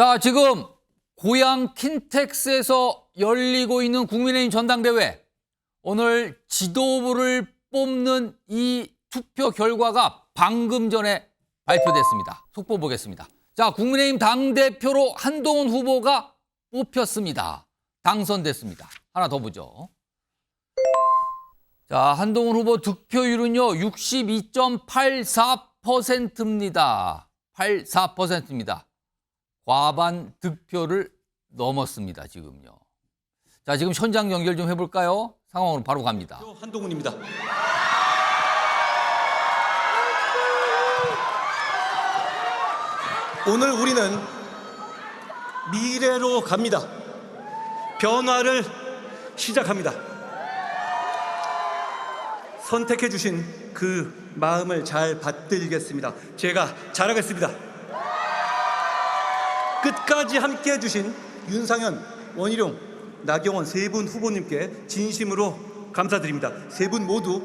자, 지금 고양 킨텍스에서 열리고 있는 국민의힘 전당대회. 오늘 지도부를 뽑는 이 투표 결과가 방금 전에 발표됐습니다. 속보 보겠습니다. 자, 국민의힘 당대표로 한동훈 후보가 뽑혔습니다. 당선됐습니다. 하나 더 보죠. 자, 한동훈 후보 득표율은요, 62.84%입니다. 84%입니다. 과반 득표를 넘었습니다, 지금요. 자, 지금 현장 연결 좀 해볼까요? 상황으로 바로 갑니다. 한동훈입니다. 오늘 우리는 미래로 갑니다. 변화를 시작합니다. 선택해 주신 그 마음을 잘 받들겠습니다. 제가 잘하겠습니다. 끝까지 함께 해주신 윤상현, 원희룡, 나경원 세 분 후보님께 진심으로 감사드립니다. 세 분 모두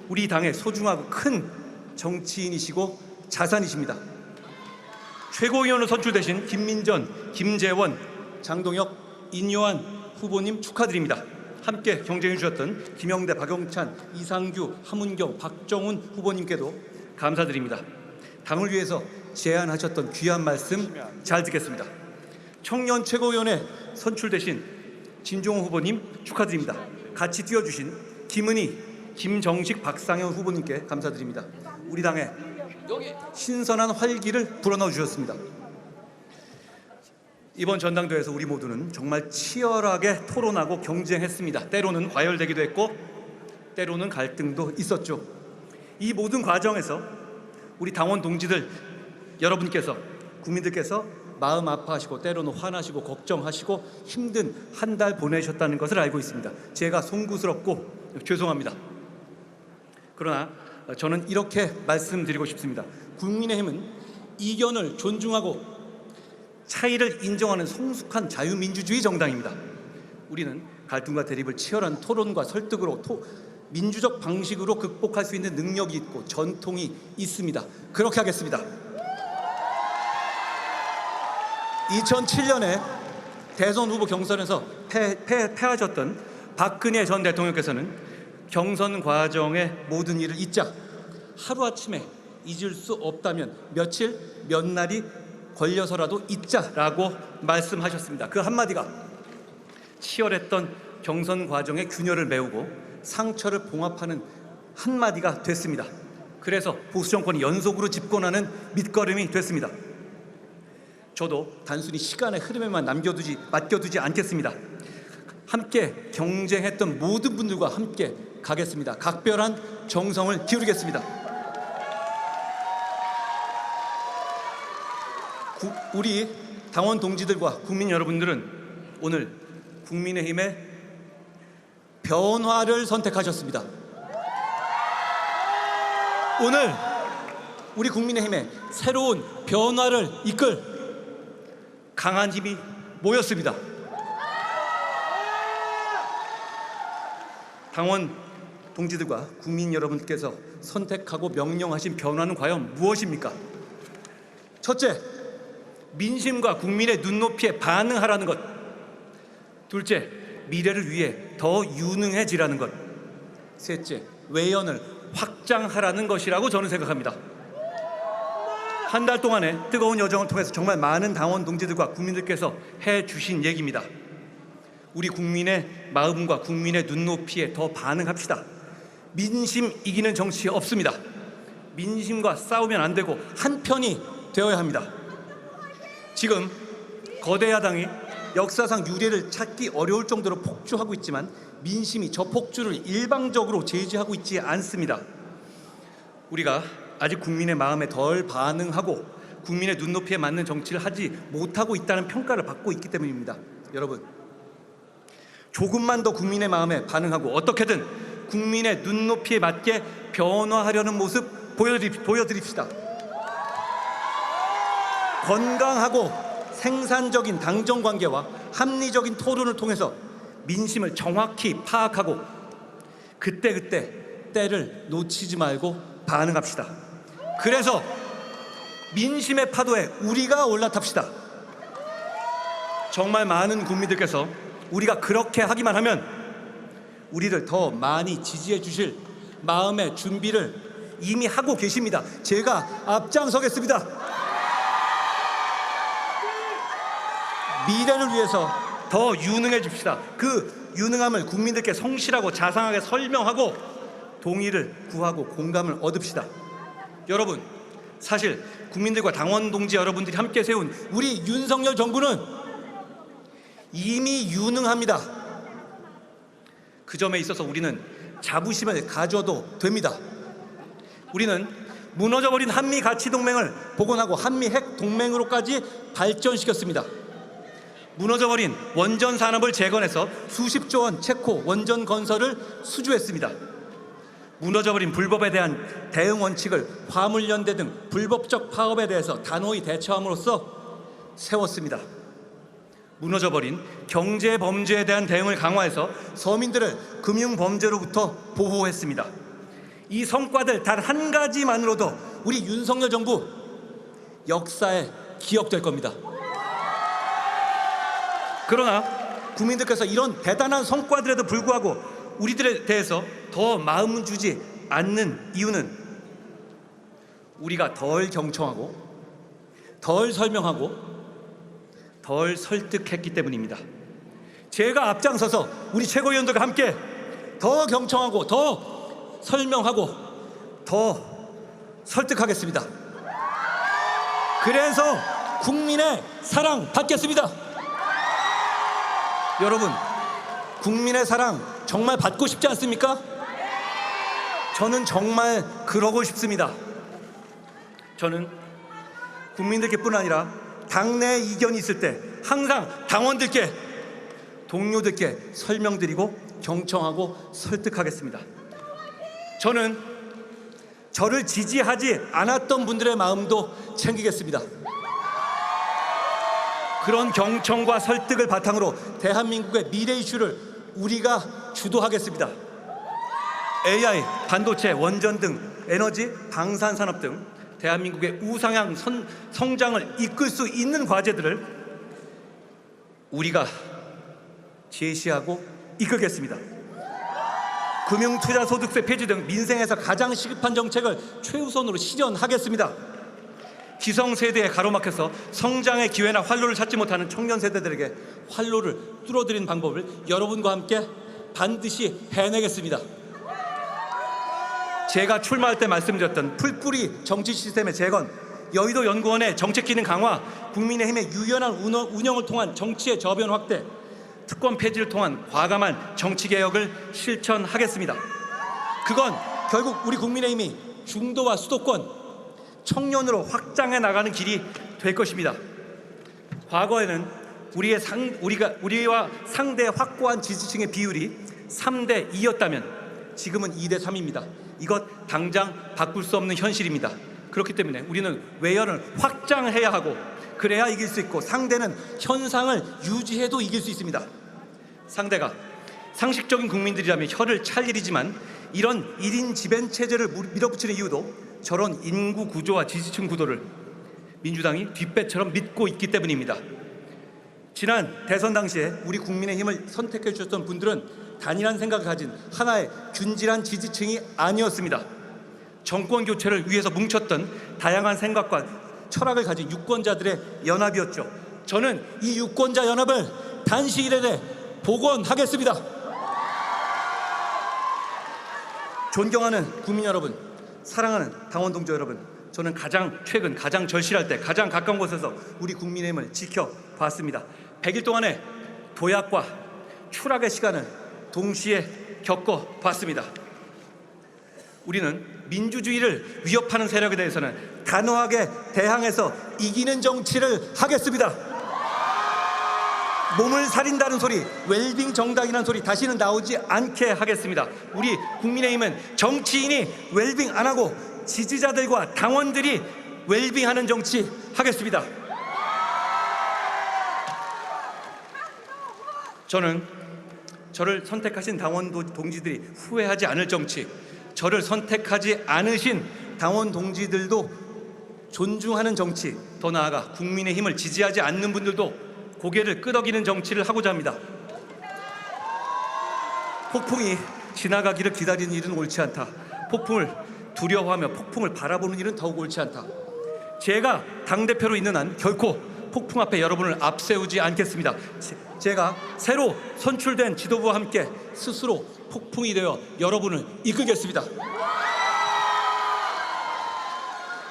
우리 당의 소중하고 큰 정치인이시고 자산이십니다. 최고위원으로 선출되신 김민전, 김재원, 장동혁, 인요한 후보님 축하드립니다. 함께 경쟁해 주셨던 김영대, 박영찬, 이상규, 하문경, 박정훈 후보님께도 감사드립니다. 당을 위해서 제안하셨던 귀한 말씀 잘 듣겠습니다. 청년 최고위원회 선출되신 진종호 후보님 축하드립니다. 같이 뛰어주신 김은희, 김정식, 박상현 후보님께 감사드립니다. 우리 당에 신선한 활기를 불어넣어 주셨습니다. 이번 전당대회에서 우리 모두는 정말 치열하게 토론하고 경쟁했습니다. 때로는 과열되기도 했고 때로는 갈등도 있었죠. 이 모든 과정에서 우리 당원 동지들 여러분께서, 국민들께서 마음 아파하시고 때로는 화나시고 걱정하시고 힘든 한 달 보내셨다는 것을 알고 있습니다. 제가 송구스럽고 죄송합니다. 그러나 저는 이렇게 말씀드리고 싶습니다. 국민의힘은 이견을 존중하고 차이를 인정하는 성숙한 자유민주주의 정당입니다. 우리는 갈등과 대립을 치열한 토론과 설득으로 민주적 방식으로 극복할 수 있는 능력이 있고 전통이 있습니다. 그렇게 하겠습니다. 2007년에 대선 후보 경선에서 패하셨던 박근혜 전 대통령께서는 경선 과정의 모든 일을 잊자, 하루아침에 잊을 수 없다면 며칠, 몇 날이 걸려서라도 잊자라고 말씀하셨습니다. 그 한마디가 치열했던 경선 과정의 균열을 메우고 상처를 봉합하는 한마디가 됐습니다. 그래서 보수 정권이 연속으로 집권하는 밑거름이 됐습니다. 저도 단순히 시간의 흐름에만 맡겨두지 않겠습니다. 함께 경쟁했던 모든 분들과 함께 가겠습니다. 각별한 정성을 기울이겠습니다. 우리 당원 동지들과 국민 여러분들은 오늘 국민의힘의 변화를 선택하셨습니다. 오늘 우리 국민의힘의 새로운 변화를 이끌 강한 힘이 모였습니다. 당원 동지들과 국민 여러분께서 선택하고 명령하신 변화는 과연 무엇입니까? 첫째, 민심과 국민의 눈높이에 반응하라는 것. 둘째, 미래를 위해 더 유능해지라는 것. 셋째, 외연을 확장하라는 것이라고 저는 생각합니다. 한 달 동안의 뜨거운 여정을 통해서 정말 많은 당원 동지들과 국민들께서 해주신 얘기입니다. 우리 국민의 마음과 국민의 눈높이에 더 반응합시다. 민심 이기는 정치 없습니다. 민심과 싸우면 안 되고 한편이 되어야 합니다. 지금 거대 야당이 역사상 유례를 찾기 어려울 정도로 폭주하고 있지만 민심이 저 폭주를 일방적으로 제지하고 있지 않습니다. 우리가 아직 국민의 마음에 덜 반응하고 국민의 눈높이에 맞는 정치를 하지 못하고 있다는 평가를 받고 있기 때문입니다. 여러분, 조금만 더 국민의 마음에 반응하고 어떻게든 국민의 눈높이에 맞게 변화하려는 모습 보여드립시다. 건강하고 생산적인 당정관계와 합리적인 토론을 통해서 민심을 정확히 파악하고 그때그때 때를 놓치지 말고 반응합시다. 그래서 민심의 파도에 우리가 올라탑시다. 정말 많은 국민들께서 우리가 그렇게 하기만 하면 우리를 더 많이 지지해 주실 마음의 준비를 이미 하고 계십니다. 제가 앞장서겠습니다. 미래를 위해서 더 유능해집시다. 그 유능함을 국민들께 성실하고 자상하게 설명하고 동의를 구하고 공감을 얻읍시다. 여러분, 사실 국민들과 당원 동지 여러분들이 함께 세운 우리 윤석열 정부는 이미 유능합니다. 그 점에 있어서 우리는 자부심을 가져도 됩니다. 우리는 무너져버린 한미 가치 동맹을 복원하고 한미 핵 동맹으로까지 발전시켰습니다. 무너져버린 원전 산업을 재건해서 수십조 원 체코 원전 건설을 수주했습니다. 무너져버린 불법에 대한 대응 원칙을 화물연대 등 불법적 파업에 대해서 단호히 대처함으로써 세웠습니다. 무너져버린 경제 범죄에 대한 대응을 강화해서 서민들을 금융 범죄로부터 보호했습니다. 이 성과들 단 한 가지만으로도 우리 윤석열 정부 역사에 기억될 겁니다. 그러나 국민들께서 이런 대단한 성과들에도 불구하고 우리들에 대해서 더 마음을 주지 않는 이유는 우리가 덜 경청하고 덜 설명하고 덜 설득했기 때문입니다. 제가 앞장서서 우리 최고위원들과 함께 더 경청하고 더 설명하고 더 설득하겠습니다. 그래서 국민의 사랑 받겠습니다. 여러분, 국민의 사랑 정말 받고 싶지 않습니까? 저는 정말 그러고 싶습니다. 저는 국민들께뿐 아니라 당내 이견이 있을 때 항상 당원들께, 동료들께 설명드리고 경청하고 설득하겠습니다. 저는 저를 지지하지 않았던 분들의 마음도 챙기겠습니다. 그런 경청과 설득을 바탕으로 대한민국의 미래 이슈를 우리가 주도하겠습니다. AI, 반도체, 원전 등 에너지, 방산산업 등 대한민국의 우상향 성장을 이끌 수 있는 과제들을 우리가 제시하고 이끌겠습니다. 금융투자소득세 폐지 등 민생에서 가장 시급한 정책을 최우선으로 실현하겠습니다. 기성세대에 가로막혀서 성장의 기회나 활로를 찾지 못하는 청년 세대들에게 활로를 뚫어드리는 방법을 여러분과 함께 반드시 해내겠습니다. 제가 출마할 때 말씀드렸던 풀뿌리 정치 시스템의 재건, 여의도 연구원의 정책 기능 강화, 국민의힘의 유연한 운영을 통한 정치의 저변 확대, 특권 폐지를 통한 과감한 정치 개혁을 실천하겠습니다. 그건 결국 우리 국민의힘이 중도와 수도권, 청년으로 확장해 나가는 길이 될 것입니다. 과거에는 우리와 상대 확고한 지지층의 비율이 3대 2였다면 지금은 2대 3입니다. 이것 당장 바꿀 수 없는 현실입니다. 그렇기 때문에 우리는 외연을 확장해야 하고 그래야 이길 수 있고 상대는 현상을 유지해도 이길 수 있습니다. 상대가 상식적인 국민들이라면 혀를 찰 일이지만 이런 1인 지배 체제를 밀어붙이는 이유도 저런 인구 구조와 지지층 구도를 민주당이 뒷배처럼 믿고 있기 때문입니다. 지난 대선 당시에 우리 국민의힘을 선택해 주셨던 분들은 단일한 생각을 가진 하나의 균질한 지지층이 아니었습니다. 정권 교체를 위해서 뭉쳤던 다양한 생각과 철학을 가진 유권자들의 연합이었죠. 저는 이 유권자 연합을 단시일 내에 복원하겠습니다. 존경하는 국민 여러분, 사랑하는 당원 동지 여러분, 저는 최근 가장 절실할 때 가장 가까운 곳에서 우리 국민의힘을 지켜봤습니다. 100일 동안의 도약과 추락의 시간을 동시에 겪어봤습니다. 우리는 민주주의를 위협하는 세력에 대해서는 단호하게 대항해서 이기는 정치를 하겠습니다. 몸을 살린다는 소리, 웰빙 정당이라는 소리 다시는 나오지 않게 하겠습니다. 우리 국민의힘은 정치인이 웰빙 안 하고 지지자들과 당원들이 웰빙하는 정치 하겠습니다. 저는 저를 선택하신 당원 동지들이 후회하지 않을 정치, 저를 선택하지 않으신 당원 동지들도 존중하는 정치, 더 나아가 국민의힘을 지지하지 않는 분들도 고개를 끄덕이는 정치를 하고자 합니다. 폭풍이 지나가기를 기다리는 일은 옳지 않다. 폭풍을 두려워하며 폭풍을 바라보는 일은 더욱 옳지 않다. 제가 당대표로 있는 한 결코 폭풍 앞에 여러분을 앞세우지 않겠습니다. 제가 새로 선출된 지도부와 함께 스스로 폭풍이 되어 여러분을 이끌겠습니다.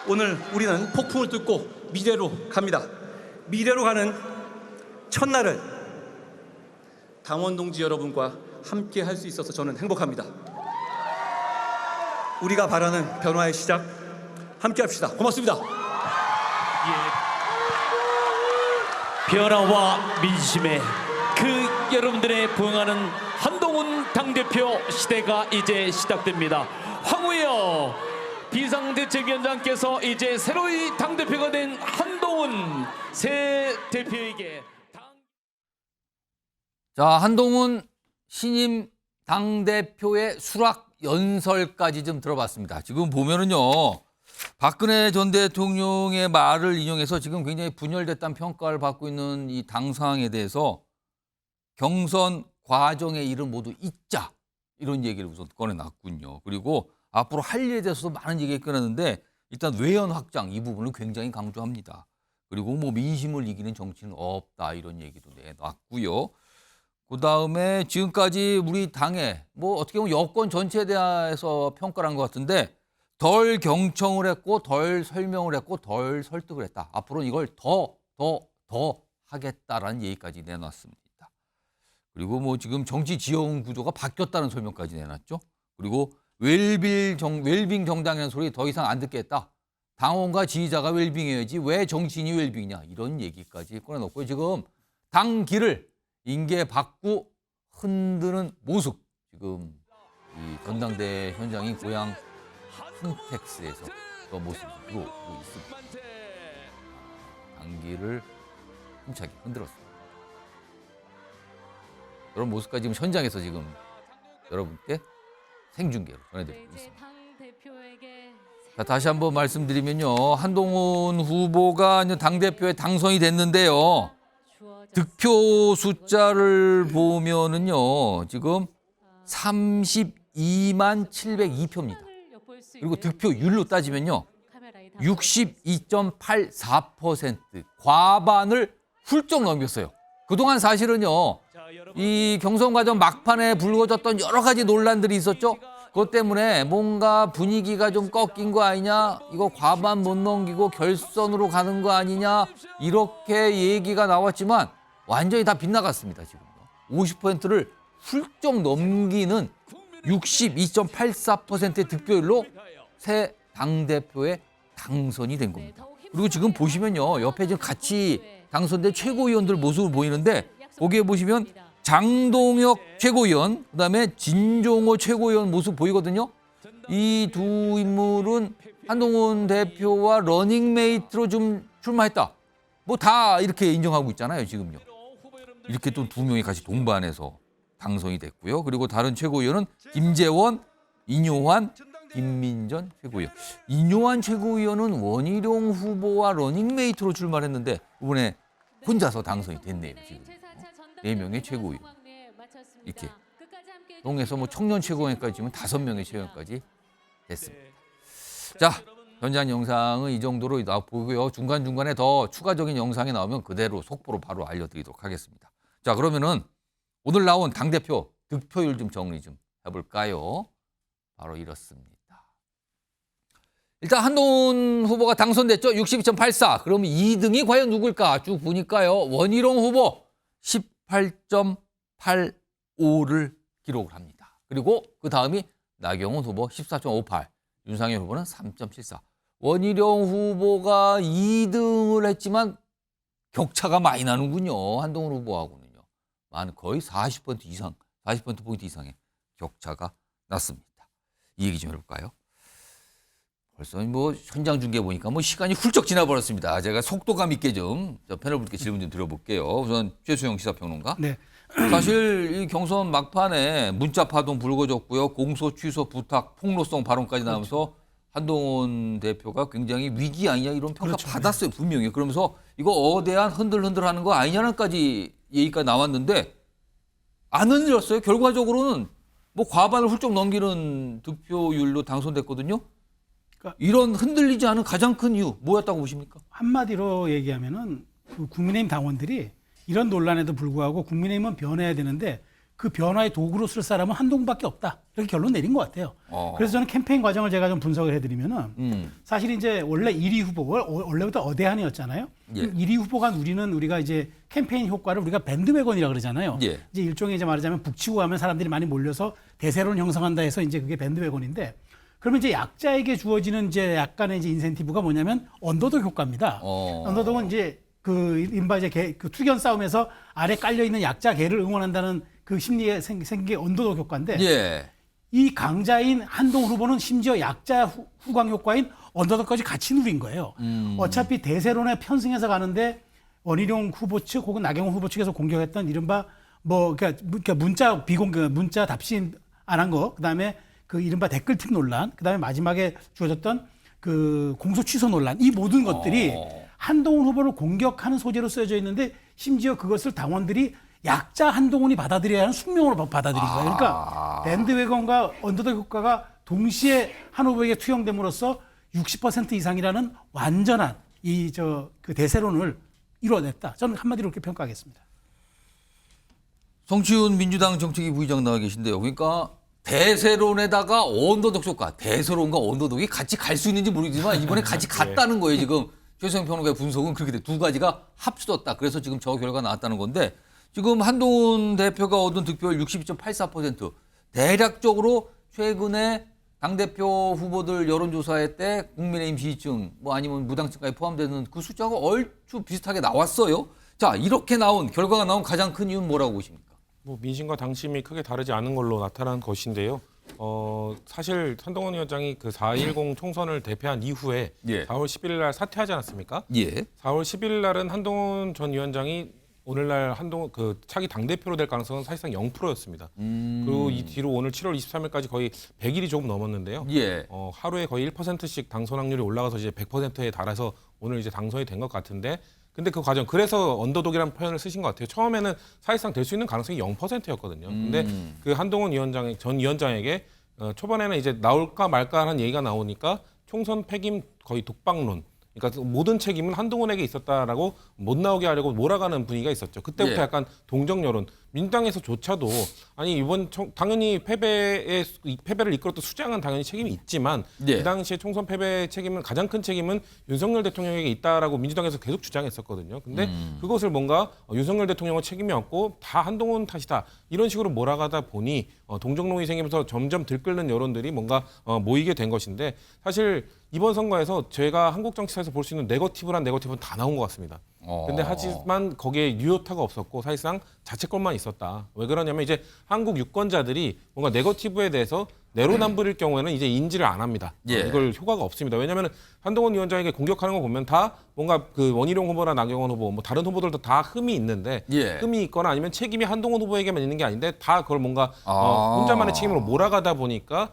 오늘 우리는 폭풍을 뚫고 미래로 갑니다. 미래로 가는 첫날을 당원 동지 여러분과 함께 할 수 있어서 저는 행복합니다. 우리가 바라는 변화의 시작 함께 합시다. 고맙습니다. 변화와 민심에 그 여러분들의 부응하는 한동훈 당대표 시대가 이제 시작됩니다. 황우여 비상대책위원장께서 이제 새로이 당대표가 된 한동훈 새 대표에게 자, 한동훈 신임 당대표의 수락 연설까지 좀 들어봤습니다. 지금 보면은요, 박근혜 전 대통령의 말을 인용해서 지금 굉장히 분열됐다는 평가를 받고 있는 이 당 상황에 대해서 경선 과정의 일은 모두 잊자, 이런 얘기를 우선 꺼내놨군요. 그리고 앞으로 할 일에 대해서도 많은 얘기가 꺼냈는데 일단 외연 확장 이 부분을 굉장히 강조합니다. 그리고 뭐 민심을 이기는 정치는 없다, 이런 얘기도 내놨고요. 그다음에 지금까지 우리 당에 뭐 어떻게 보면 여권 전체에 대해서 평가를 한 것 같은데 덜 경청을 했고 덜 설명을 했고 덜 설득을 했다. 앞으로는 이걸 더 하겠다라는 얘기까지 내놨습니다. 그리고 뭐 지금 정치 지형 구조가 바뀌었다는 설명까지 내놨죠. 그리고 웰빙 정당이라는 소리 더 이상 안 듣겠다. 당원과 지지자가 웰빙해야지 왜 정치인이 웰빙이냐, 이런 얘기까지 꺼내놓고 지금 당 길을 인계 받고 흔드는 모습, 지금 이 전당대 현장인 고향 흥택스에서 그 모습을 보고 있습니다. 당기를 힘차게 흔들었습니다. 그런 모습까지 지금 현장에서 지금 여러분께 생중계로 전해드리고 있습니다. 자, 다시 한번 말씀드리면요, 한동훈 후보가 이제 당대표에 당선이 됐는데요. 득표 숫자를 보면은요, 지금 32만 702표입니다. 그리고 득표율로 따지면요, 62.84%, 과반을 훌쩍 넘겼어요. 그동안 사실은요, 이 경선 과정 막판에 불거졌던 여러 가지 논란들이 있었죠. 그것 때문에 뭔가 분위기가 좀 꺾인 거 아니냐, 이거 과반 못 넘기고 결선으로 가는 거 아니냐, 이렇게 얘기가 나왔지만 완전히 다 빗나갔습니다. 지금 50%를 훌쩍 넘기는 62.84%의 득표율로 새 당대표에 당선이 된 겁니다. 그리고 지금 보시면요, 옆에 지금 같이 당선된 최고위원들 모습을 보이는데 거기에 보시면 장동혁 최고위원, 그다음에 진종호 최고위원 모습 보이거든요. 이 두 인물은 한동훈 대표와 러닝메이트로 좀 출마했다. 뭐 다 이렇게 인정하고 있잖아요, 지금요. 이렇게 또 두 명이 같이 동반해서 당선이 됐고요. 그리고 다른 최고위원은 김재원, 이뇨환, 김민전 최고위원. 이뇨환 최고위원은 원희룡 후보와 러닝메이트로 출마를 했는데 이번에 혼자서 당선이 됐네요, 지금. 4명의 최고위원. 이렇게 동에서 뭐 청년 최고위원까지 지금 5명의 최고위원까지 됐습니다. 자, 현장 영상은 이 정도로 보고요. 중간중간에 더 추가적인 영상이 나오면 그대로 속보로 바로 알려드리도록 하겠습니다. 자, 그러면은 오늘 나온 당대표 득표율 좀 정리 좀 해볼까요? 바로 이렇습니다. 일단 한동훈 후보가 당선됐죠. 62.84. 그럼 2등이 과연 누굴까? 쭉 보니까요. 원희룡 후보 18.85를 기록을 합니다. 그리고 그 다음이 나경원 후보 14.58. 윤상현 후보는 3.74. 원희룡 후보가 2등을 했지만 격차가 많이 나는군요. 한동훈 후보하고는요. 거의 40% 이상, 40%포인트 이상의 격차가 났습니다. 이 얘기 좀 해볼까요? 벌써 뭐 현장 중계 보니까 뭐 시간이 훌쩍 지나버렸습니다. 제가 속도감 있게 좀 패널분께 질문 좀 드려볼게요. 우선 최수영 시사평론가. 네. 사실 이 경선 막판에 문자 파동 불거졌고요. 공소 취소 부탁 폭로성 발언까지 나오면서 한동훈 대표가 굉장히 위기 아니냐 이런 평가 그렇죠. 받았어요 분명히. 그러면서 이거 어대한 흔들흔들하는 거 아니냐까지 얘기가 나왔는데 안 흔들렸어요. 결과적으로는 뭐 과반을 훌쩍 넘기는 득표율로 당선됐거든요. 그러니까 이런 흔들리지 않은 가장 큰 이유 뭐였다고 보십니까? 한마디로 얘기하면은 그 국민의힘 당원들이 이런 논란에도 불구하고 국민의힘은 변해야 되는데 그 변화의 도구로 쓸 사람은 한동훈밖에 없다. 이렇게 결론 내린 것 같아요. 그래서 저는 캠페인 과정을 제가 좀 분석을 해드리면은 사실 이제 원래 1위 후보가 원래부터 어대한이었잖아요. 예. 1위 후보가 우리가 이제 캠페인 효과를 우리가 밴드웨건이라고 그러잖아요. 예. 이제 일종의 이제 말하자면 북치고 가면 사람들이 많이 몰려서 대세론 형성한다 해서 이제 그게 밴드웨건인데 그러면 이제 약자에게 주어지는 이제 약간의 이제 인센티브가 뭐냐면 언더독 효과입니다. 언더독은 이제 그 이른바 이제 그 투견 싸움에서 아래 깔려 있는 약자 개를 응원한다는 그 심리에 생긴 게 언더독 효과인데 예. 이 강자인 한동훈 후보는 심지어 약자 후광 효과인 언더독까지 같이 누린 거예요. 어차피 대세론에 편승해서 가는데 원희룡 후보 측 혹은 나경원 후보 측에서 공격했던 이른바 뭐 그러니까 문자 답신 안 한 거, 그다음에 그 이른바 댓글팁 논란, 그다음에 마지막에 주어졌던 그 공소 취소 논란, 이 모든 것들이 한동훈 후보를 공격하는 소재로 쓰여져 있는데 심지어 그것을 당원들이 약자 한동훈이 받아들여야 하는 숙명으로 받아들인 거예요. 그러니까 밴드웨건과 언더독 효과가 동시에 한 후보에게 투영됨으로써 60% 이상이라는 완전한 그 대세론을 이뤄냈다. 저는 한마디로 그렇게 평가하겠습니다. 성치훈 민주당 정책위 부의장 나와 계신데요. 그러니까 대세론에다가 언더독 효과, 대세론과 언더독이 같이 갈 수 있는지 모르겠지만 이번에 같이 갔다는 거예요. 지금 최수영 평론가의 분석은 그렇게 돼. 두 가지가 합쳐졌다. 그래서 지금 저 결과가 나왔다는 건데 지금 한동훈 대표가 얻은 득표율 62.84%. 대략적으로 최근에 당대표 후보들 여론조사회 때 국민의힘 지지층 뭐 아니면 무당층까지 포함되는 그 숫자가 얼추 비슷하게 나왔어요. 자, 이렇게 나온 결과가 나온 가장 큰 이유는 뭐라고 보십니까? 뭐 민심과 당심이 크게 다르지 않은 걸로 나타난 것인데요. 사실 한동훈 위원장이 그 4.10 총선을 대표한 이후에 예. 4월 11일 날 사퇴하지 않았습니까? 예. 4월 11일 날은 한동훈 전 위원장이 오늘날 한동훈 그 차기 당대표로 될 가능성은 사실상 0%였습니다. 그리고 이 뒤로 오늘 7월 23일까지 거의 100일이 조금 넘었는데요. 예. 하루에 거의 1%씩 당선 확률이 올라가서 이제 100%에 달해서 오늘 이제 당선이 된 것 같은데 근데 그 과정 그래서 언더독이라는 표현을 쓰신 것 같아요. 처음에는 사실상 될 수 있는 가능성이 0%였거든요. 근데 그 한동훈 전 위원장에게 초반에는 이제 나올까 말까 하는 얘기가 나오니까 총선 패김 거의 독박론. 그러니까 모든 책임은 한동훈에게 있었다라고 못 나오게 하려고 몰아가는 분위기가 있었죠. 그때부터 예. 약간 동정 여론. 민주당에서조차도 아니 이번 당연히 패배를 이끌었던 수장은 당연히 책임이 있지만 예. 그 당시에 총선 패배의 책임은 가장 큰 책임은 윤석열 대통령에게 있다라고 민주당에서 계속 주장했었거든요. 근데 그것을 뭔가 윤석열 대통령은 책임이 없고 다 한동훈 탓이다 이런 식으로 몰아가다 보니 동정론이 생기면서 점점 들끓는 여론들이 뭔가 모이게 된 것인데 사실 이번 선거에서 제가 한국 정치사에서 볼 수 있는 네거티브란 네거티브는 다 나온 것 같습니다. 근데 하지만 거기에 유효타가 없었고 사실상 자책골만 있었다. 왜 그러냐면 이제 한국 유권자들이 뭔가 네거티브에 대해서 내로남불일 경우에는 이제 인지를 안 합니다. 예. 이걸 효과가 없습니다. 왜냐하면 한동훈 위원장에게 공격하는 거 보면 다 뭔가 그 원희룡 후보나 나경원 후보, 뭐 다른 후보들도 다 흠이 있는데 예. 흠이 있거나 아니면 책임이 한동훈 후보에게만 있는 게 아닌데 다 그걸 뭔가 혼자만의 책임으로 몰아가다 보니까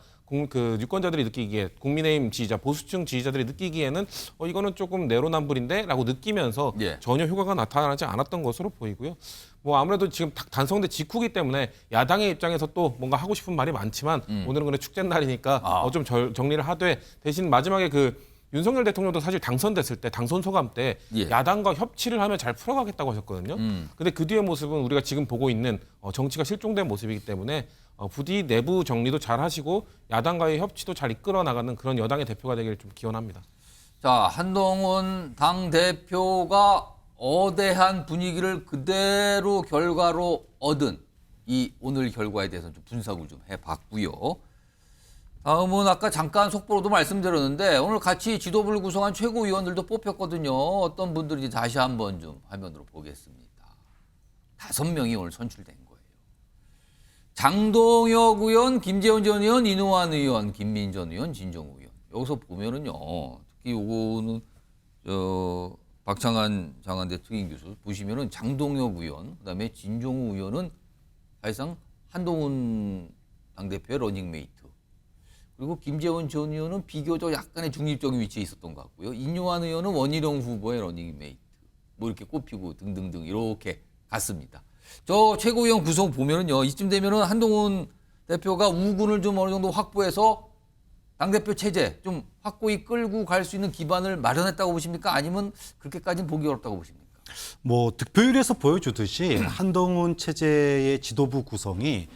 그 유권자들이 느끼기에 국민의힘 지지자, 보수층 지지자들이 느끼기에는 이거는 조금 내로남불인데라고 느끼면서 예. 전혀 효과가 나타나지 않았던 것으로 보이고요. 뭐 아무래도 지금 단성된 직후기 때문에 야당의 입장에서 또 뭔가 하고 싶은 말이 많지만 오늘은 그래 축제 날이니까 좀 정리를 하되 대신 마지막에 그 윤석열 대통령도 사실 당선됐을 때 당선 소감 때 예. 야당과 협치를 하며 잘 풀어가겠다고 하셨거든요. 근데 그 뒤의 모습은 우리가 지금 보고 있는 정치가 실종된 모습이기 때문에 부디 내부 정리도 잘 하시고 야당과의 협치도 잘 이끌어 나가는 그런 여당의 대표가 되기를 좀 기원합니다. 자, 한동훈 당대표가 어대한 분위기를 그대로 결과로 얻은 이 오늘 결과에 대해서 좀 분석을 좀 해봤고요. 다음은 아까 잠깐 속보로도 말씀드렸는데 오늘 같이 지도부를 구성한 최고위원들도 뽑혔거든요. 어떤 분들인지 다시 한번 좀 화면으로 보겠습니다. 5명이 오늘 선출된 거예요. 장동혁 의원, 김재원 전 의원, 이노환 의원, 김민전 의원, 진정우 의원. 여기서 보면은요. 특히 요거는 박창한 장한대 특임 교수 보시면은 장동혁 의원, 그다음에 진정우 의원은 사실상 한동훈 당대표의 러닝메이트. 그리고 김재원 전 의원은 비교적 약간의 중립적인 위치에 있었던 것 같고요. 인요한 의원은 원희룡 후보의 러닝메이트 뭐 이렇게 꼽히고 등등등 이렇게 갔습니다. 저 최고위원 구성 보면은요. 이쯤 되면은 한동훈 대표가 우군을 좀 어느 정도 확보해서 당대표 체제 좀 확고히 끌고 갈 수 있는 기반을 마련했다고 보십니까? 아니면 그렇게까지는 보기 어렵다고 보십니까? 뭐 득표율에서 보여주듯이 한동훈 체제의 지도부 구성이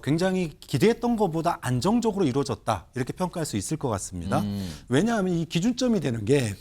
굉장히 기대했던 것보다 안정적으로 이루어졌다 이렇게 평가할 수 있을 것 같습니다. 왜냐하면 이 기준점이 되는 게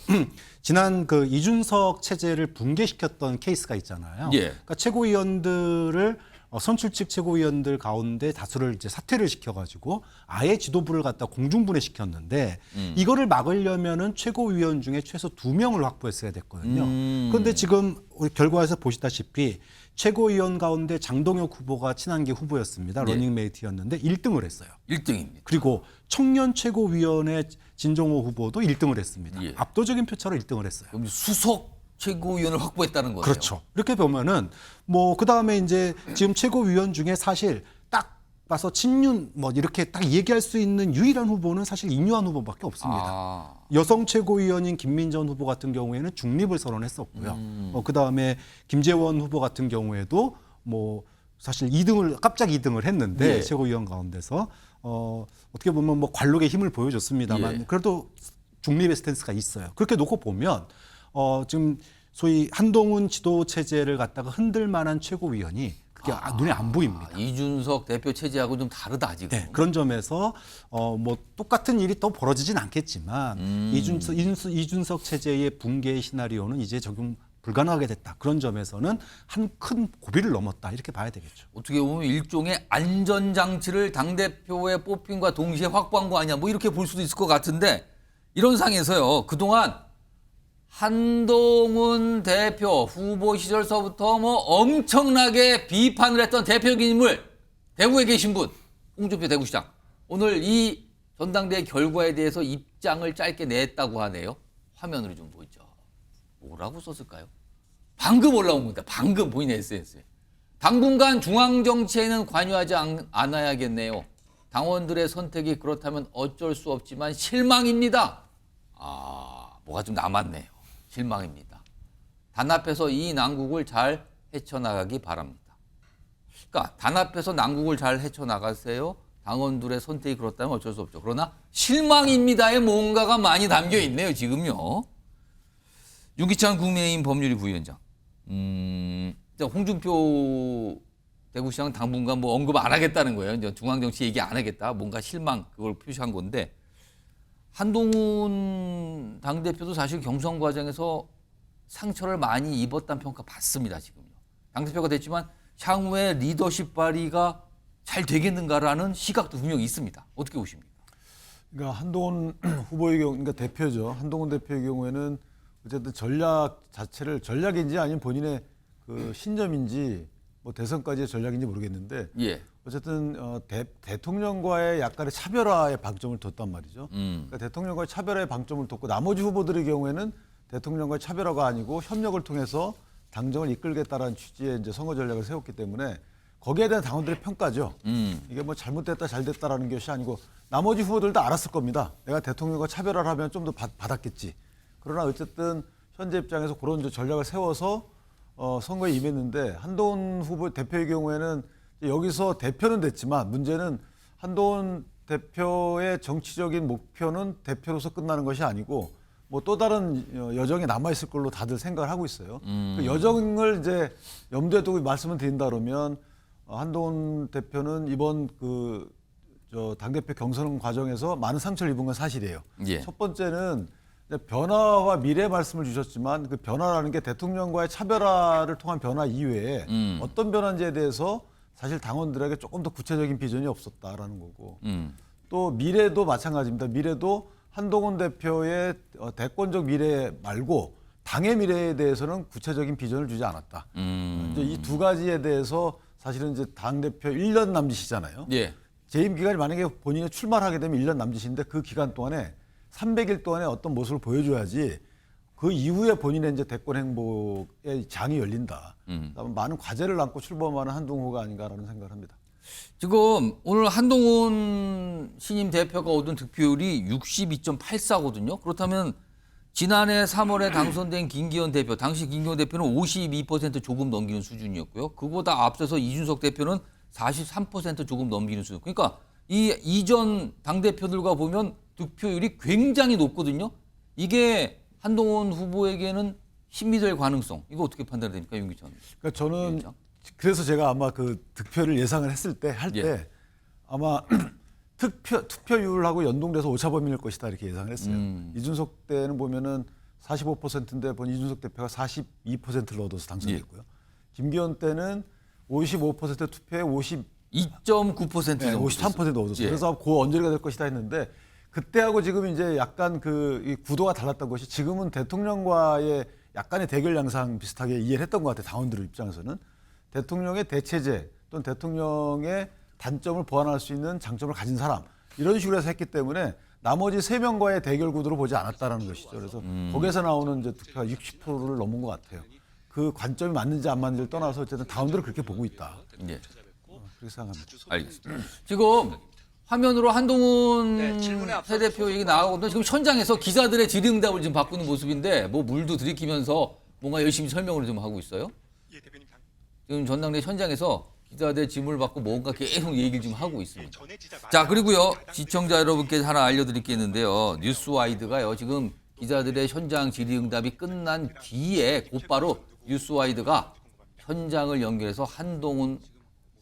지난 그 이준석 체제를 붕괴시켰던 케이스가 있잖아요. 예. 그러니까 최고위원들을 선출직 최고위원들 가운데 다수를 이제 사퇴를 시켜가지고 아예 지도부를 갖다 공중분해시켰는데 이거를 막으려면은 최고위원 중에 최소 2명을 확보했어야 됐거든요. 그런데 지금 우리 결과에서 보시다시피 최고위원 가운데 장동혁 후보가 친한계 후보였습니다. 예. 러닝메이트였는데 1등을 했어요. 1등입니다. 그리고 청년 최고위원회 진종호 후보도 1등을 했습니다. 예. 압도적인 표차로 1등을 했어요. 그럼 수석 최고위원을 확보했다는 거예요. 그렇죠. 이렇게 보면은 뭐 그다음에 이제 지금 최고위원 중에 사실 딱 봐서 친윤 뭐 이렇게 딱 얘기할 수 있는 유일한 후보는 사실 인유한 후보밖에 없습니다. 아, 여성 최고위원인 김민전 후보 같은 경우에는 중립을 선언했었고요. 그다음에 김재원 후보 같은 경우에도 뭐 사실 2등을 깜짝 2등을 했는데 예. 최고위원 가운데서 어떻게 보면 뭐 관록의 힘을 보여줬습니다만 예. 그래도 중립의 스탠스가 있어요. 그렇게 놓고 보면 지금 소위 한동훈 지도 체제를 갖다가 흔들 만한 최고위원이 그게 눈에 안 보입니다. 이준석 대표 체제하고 좀 다르다 지금. 네, 그런 점에서 뭐 똑같은 일이 또 벌어지진 않겠지만 이준석 체제의 붕괴 시나리오는 이제 적용 불가능하게 됐다. 그런 점에서는 한 큰 고비를 넘었다. 이렇게 봐야 되겠죠. 어떻게 보면 일종의 안전장치를 당대표에 뽑힘과 동시에 확보한 거 아니야. 뭐 이렇게 볼 수도 있을 것 같은데 이런 상에서요. 그동안 한동훈 대표 후보 시절서부터 뭐 엄청나게 비판을 했던 대표적인 인물, 대구에 계신 분, 홍준표 대구시장. 오늘 이 전당대회 결과에 대해서 입장을 짧게 냈다고 하네요. 화면으로 좀 보죠. 뭐라고 썼을까요? 방금 올라온 겁니다. 방금 본인의 SNS에. 당분간 중앙정치에는 관여하지 않아야겠네요. 당원들의 선택이 그렇다면 어쩔 수 없지만 실망입니다. 뭐가 좀 남았네요. 실망입니다. 단합해서 이 난국을 잘 헤쳐나가기 바랍니다. 그러니까 단합해서 난국을 잘 헤쳐나가세요. 당원들의 선택이 그렇다면 어쩔 수 없죠. 그러나 실망입니다에 뭔가가 많이 담겨 있네요. 지금요. 윤기찬 국민의힘 법률위 부위원장. 홍준표 대구시장은 당분간 뭐 언급 안 하겠다는 거예요. 이제 중앙정치 얘기 안 하겠다. 뭔가 실망 그걸 표시한 건데 한동훈 당대표도 사실 경선 과정에서 상처를 많이 입었다는 평가 받습니다. 지금요. 당대표가 됐지만 향후에 리더십 발휘가 잘 되겠는가라는 시각도 분명히 있습니다. 어떻게 보십니까? 그러니까 한동훈 후보의 경우, 그러니까 대표죠. 한동훈 대표의 경우에는 어쨌든 전략 자체를 전략인지 아니면 본인의 그 신념인지 뭐 대선까지의 전략인지 모르겠는데 예. 어쨌든 대통령과의 약간의 차별화에 방점을 뒀단 말이죠. 그러니까 대통령과의 차별화에 방점을 뒀고 나머지 후보들의 경우에는 대통령과의 차별화가 아니고 협력을 통해서 당정을 이끌겠다라는 취지의 이제 선거 전략을 세웠기 때문에 거기에 대한 당원들의 평가죠. 이게 뭐 잘못됐다 잘됐다라는 것이 아니고 나머지 후보들도 알았을 겁니다. 내가 대통령과 차별화를 하면 좀 더 받았겠지. 그러나 어쨌든 현재 입장에서 그런 이제 전략을 세워서 선거에 임했는데 한동훈 후보 대표의 경우에는 여기서 대표는 됐지만 문제는 한동훈 대표의 정치적인 목표는 대표로서 끝나는 것이 아니고 뭐 또 다른 여정이 남아 있을 걸로 다들 생각을 하고 있어요. 그 여정을 이제 염두에 두고 말씀을 드린다 그러면 한동훈 대표는 이번 당대표 경선 과정에서 많은 상처를 입은 건 사실이에요. 예. 첫 번째는 변화와 미래 말씀을 주셨지만 그 변화라는 게 대통령과의 차별화를 통한 변화 이외에 어떤 변화인지에 대해서 사실 당원들에게 조금 더 구체적인 비전이 없었다라는 거고 또 미래도 마찬가지입니다. 미래도 한동훈 대표의 대권적 미래 말고 당의 미래에 대해서는 구체적인 비전을 주지 않았다. 이제 이 두 가지에 대해서 사실은 이제 당대표 1년 남짓이잖아요. 예. 재임 기간이 만약에 본인이 출마를 하게 되면 1년 남짓인데 그 기간 동안에 300일 동안에 어떤 모습을 보여줘야지 그 이후에 본인의 이제 대권 행보의 장이 열린다. 많은 과제를 안고 출범하는 한동훈 후보가 아닌가라는 생각을 합니다. 지금 오늘 한동훈 신임 대표가 얻은 득표율이 62.84거든요. 그렇다면 지난해 3월에 당선된 김기현 대표, 당시 김기현 대표는 52% 조금 넘기는 수준이었고요. 그보다 앞서서 이준석 대표는 43% 조금 넘기는 수준. 그러니까 이 이전 당대표들과 보면 득표율이 굉장히 높거든요. 이게 한동훈 후보에게는 힘이 될 가능성, 이거 어떻게 판단됩니까, 윤기천? 그러니까 저는 그래서 제가 아마 그 득표를 예상을 했을 때 예. 아마 투표율하고 연동돼서 오차 범위일 것이다 이렇게 예상을 했어요. 이준석 때는 보면은 45%인데 본 이준석 대표가 42%를 얻어서 당선됐고요. 김기현 때는 55% 투표에 2.9% 네, 정도 53% 얻었어요. 예. 그래서 그 언저리가 될 것이다 했는데 그때하고 지금 이제 약간 이 구도가 달랐던 것이 지금은 대통령과의 약간의 대결 양상 비슷하게 이해를 했던 것 같아요. 당원들 입장에서는. 대통령의 대체제 또는 대통령의 단점을 보완할 수 있는 장점을 가진 사람 이런 식으로 해서 했기 때문에 나머지 3명과의 대결 구도로 보지 않았다라는 것이죠. 그래서 거기에서 나오는 이제 득표가 60%를 넘은 것 같아요. 그 관점이 맞는지 안 맞는지를 떠나서 어쨌든 당원들은 그렇게 보고 있다. 예. 그렇게 생각합니다. 알겠습니다. 지금 화면으로 한동훈 새 대표 얘기 나가거든요. 지금 현장에서 기자들의 질의응답을 지금 바꾸는 모습인데 뭐 물도 들이키면서 뭔가 열심히 설명을 좀 하고 있어요. 지금 전당대 현장에서 기자들 질문을 받고 뭔가 계속 얘기를 좀 하고 있습니다. 자, 그리고요. 시청자 여러분께 하나 알려드릴 게 있는데요. 뉴스와이드가요. 지금 기자들의 현장 질의응답이 끝난 뒤에 곧바로 뉴스와이드가 현장을 연결해서 한동훈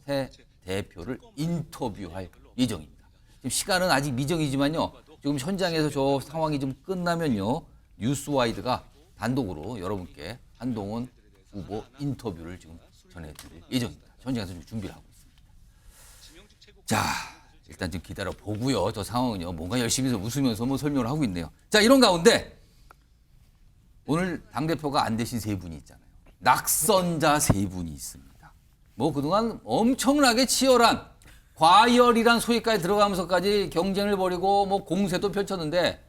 새 대표를 인터뷰할 예정입니다. 지금 시간은 아직 미정이지만요. 지금 현장에서 저 상황이 좀 끝나면요. 뉴스와이드가 단독으로 여러분께 한동훈 후보 인터뷰를 지금 전해드릴 예정입니다. 현장에서 지금 준비를 하고 있습니다. 자, 일단 좀 기다려 보고요. 저 상황은요. 뭔가 열심히 웃으면서 뭐 설명을 하고 있네요. 자, 이런 가운데 오늘 당대표가 안 되신 3분이 있잖아요. 낙선자 3분이 있습니다. 뭐 그동안 엄청나게 치열한 과열이란 소위까지 들어가면서까지 경쟁을 벌이고 뭐 공세도 펼쳤는데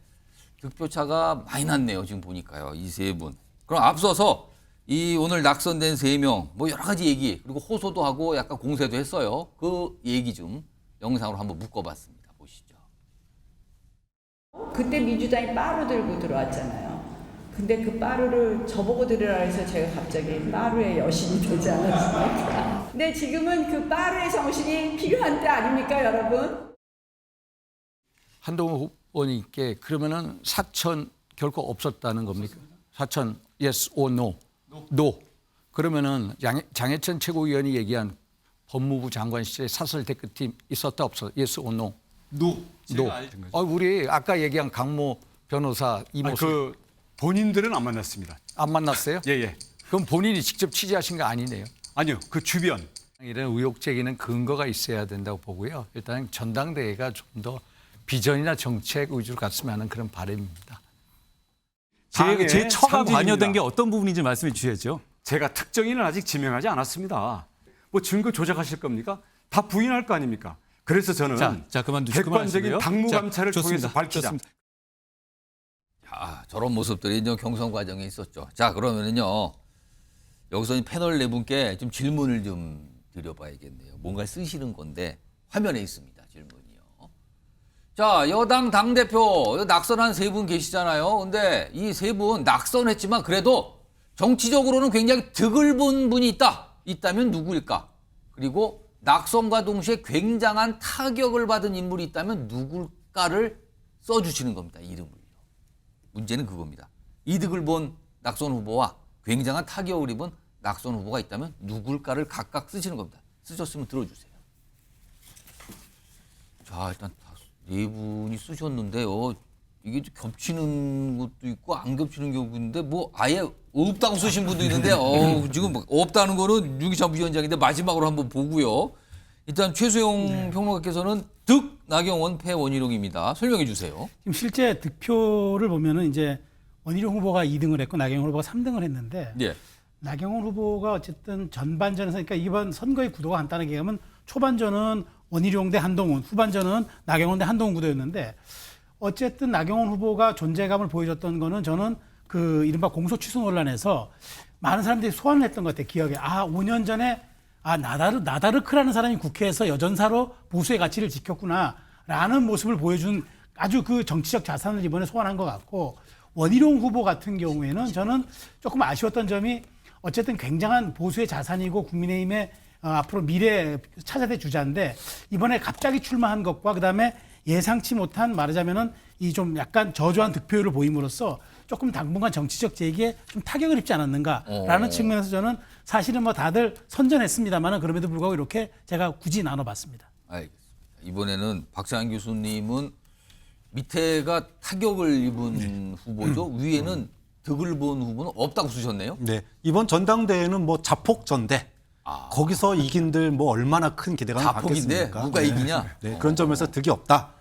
득표차가 많이 났네요. 지금 보니까요. 이 3분. 그럼 앞서서 이 오늘 낙선된 3명 뭐 여러 가지 얘기 그리고 호소도 하고 약간 공세도 했어요. 그 얘기 좀 영상으로 한번 묶어봤습니다. 보시죠. 그때 민주당이 빠루 들고 들어왔잖아요. 근데 그 빠루를 저보고 들으라 해서 제가 갑자기 빠루의 여신이 되지 않았습니까? 근데 지금은 그 빠루의 정신이 필요한 때 아닙니까, 여러분? 한동훈 후보님께 그러면은 사천 결코 없었다는 겁니까? 사천 yes or no? No. 그러면은 장해찬 최고위원이 얘기한 법무부 장관 시절에 사설 대표팀 있었다 없었다? yes or no? No. 우리 아까 얘기한 강모 변호사 이 모습 본인들은 안 만났습니다. 안 만났어요? 예. 그럼 본인이 직접 취재하신 거 아니네요? 아니요. 그 주변. 이런 의혹 제기는 근거가 있어야 된다고 보고요. 일단 전당대회가 좀 더 비전이나 정책 위주로 갔으면 하는 그런 바람입니다. 제 처가 상징입니다. 관여된 게 어떤 부분인지 말씀해 주셔야죠. 제가 특정인은 아직 지명하지 않았습니다. 뭐 증거 조작하실 겁니까? 다 부인할 거 아닙니까? 그래서 저는 자 그만두시고 객관적인 당무 감찰을 좋습니다. 통해서 밝히자. 좋습니다. 자, 저런 모습들이 이제 경선 과정에 있었죠. 자, 그러면은요. 여기서 이 패널 네 분께 좀 질문을 좀 드려봐야겠네요. 뭔가 쓰시는 건데 화면에 있습니다. 질문이요. 자, 여당 당대표 낙선한 3분 계시잖아요. 근데 이 3분 낙선했지만 그래도 정치적으로는 굉장히 득을 본 분이 있다면 누구일까? 그리고 낙선과 동시에 굉장한 타격을 받은 인물이 있다면 누굴까를 써주시는 겁니다. 이름을요. 문제는 그겁니다. 이득을 본 낙선 후보와 굉장한 타격을 입은 낙선 후보가 있다면 누굴까를 각각 쓰시는 겁니다. 쓰셨으면 들어주세요. 자, 일단 4분이 쓰셨는데요. 이게 겹치는 것도 있고 안 겹치는 경우도 있는데 뭐 아예 없다고 쓰신 분도 있는데 지금 없다는 거는 윤기찬 위원장인데 마지막으로 한번 보고요. 일단 최수영 평론가께서는 득 나경원 패 원희룡입니다. 설명해 주세요. 지금 실제 득표를 보면은 이제 원희룡 후보가 2등을 했고 나경원 후보가 3등을 했는데 예. 나경원 후보가 어쨌든 전반전에서 그러니까 이번 선거의 구도가 간단하게 얘기하면 초반전은 원희룡 대 한동훈, 후반전은 나경원 대 한동훈 구도였는데 어쨌든 나경원 후보가 존재감을 보여줬던 거는 저는 그 이른바 공소 취소 논란에서 많은 사람들이 소환을 했던 것 같아요. 기억에. 5년 전에 아, 나다르크라는 사람이 국회에서 여전사로 보수의 가치를 지켰구나라는 모습을 보여준 아주 그 정치적 자산을 이번에 소환한 것 같고, 원희룡 후보 같은 경우에는 저는 조금 아쉬웠던 점이 어쨌든 굉장한 보수의 자산이고 국민의힘의 앞으로 미래 차세대 주자인데 이번에 갑자기 출마한 것과 그다음에 예상치 못한 말하자면은 이 좀 약간 저조한 득표율을 보임으로써 조금 당분간 정치적 재기에 좀 타격을 입지 않았는가라는 측면에서 저는 사실은 뭐 다들 선전했습니다만은 그럼에도 불구하고 이렇게 제가 굳이 나눠봤습니다. 알겠습니다. 이번에는 박찬한 교수님은 밑에가 타격을 입은 후보죠. 위에는 득을 본 후보는 없다고 쓰셨네요. 네. 이번 전당대회는 뭐 자폭 전대. 거기서 이긴들 뭐 얼마나 큰 기대가 자폭인데 받겠습니까? 누가 이기냐? 네, 그런 점에서 득이 없다.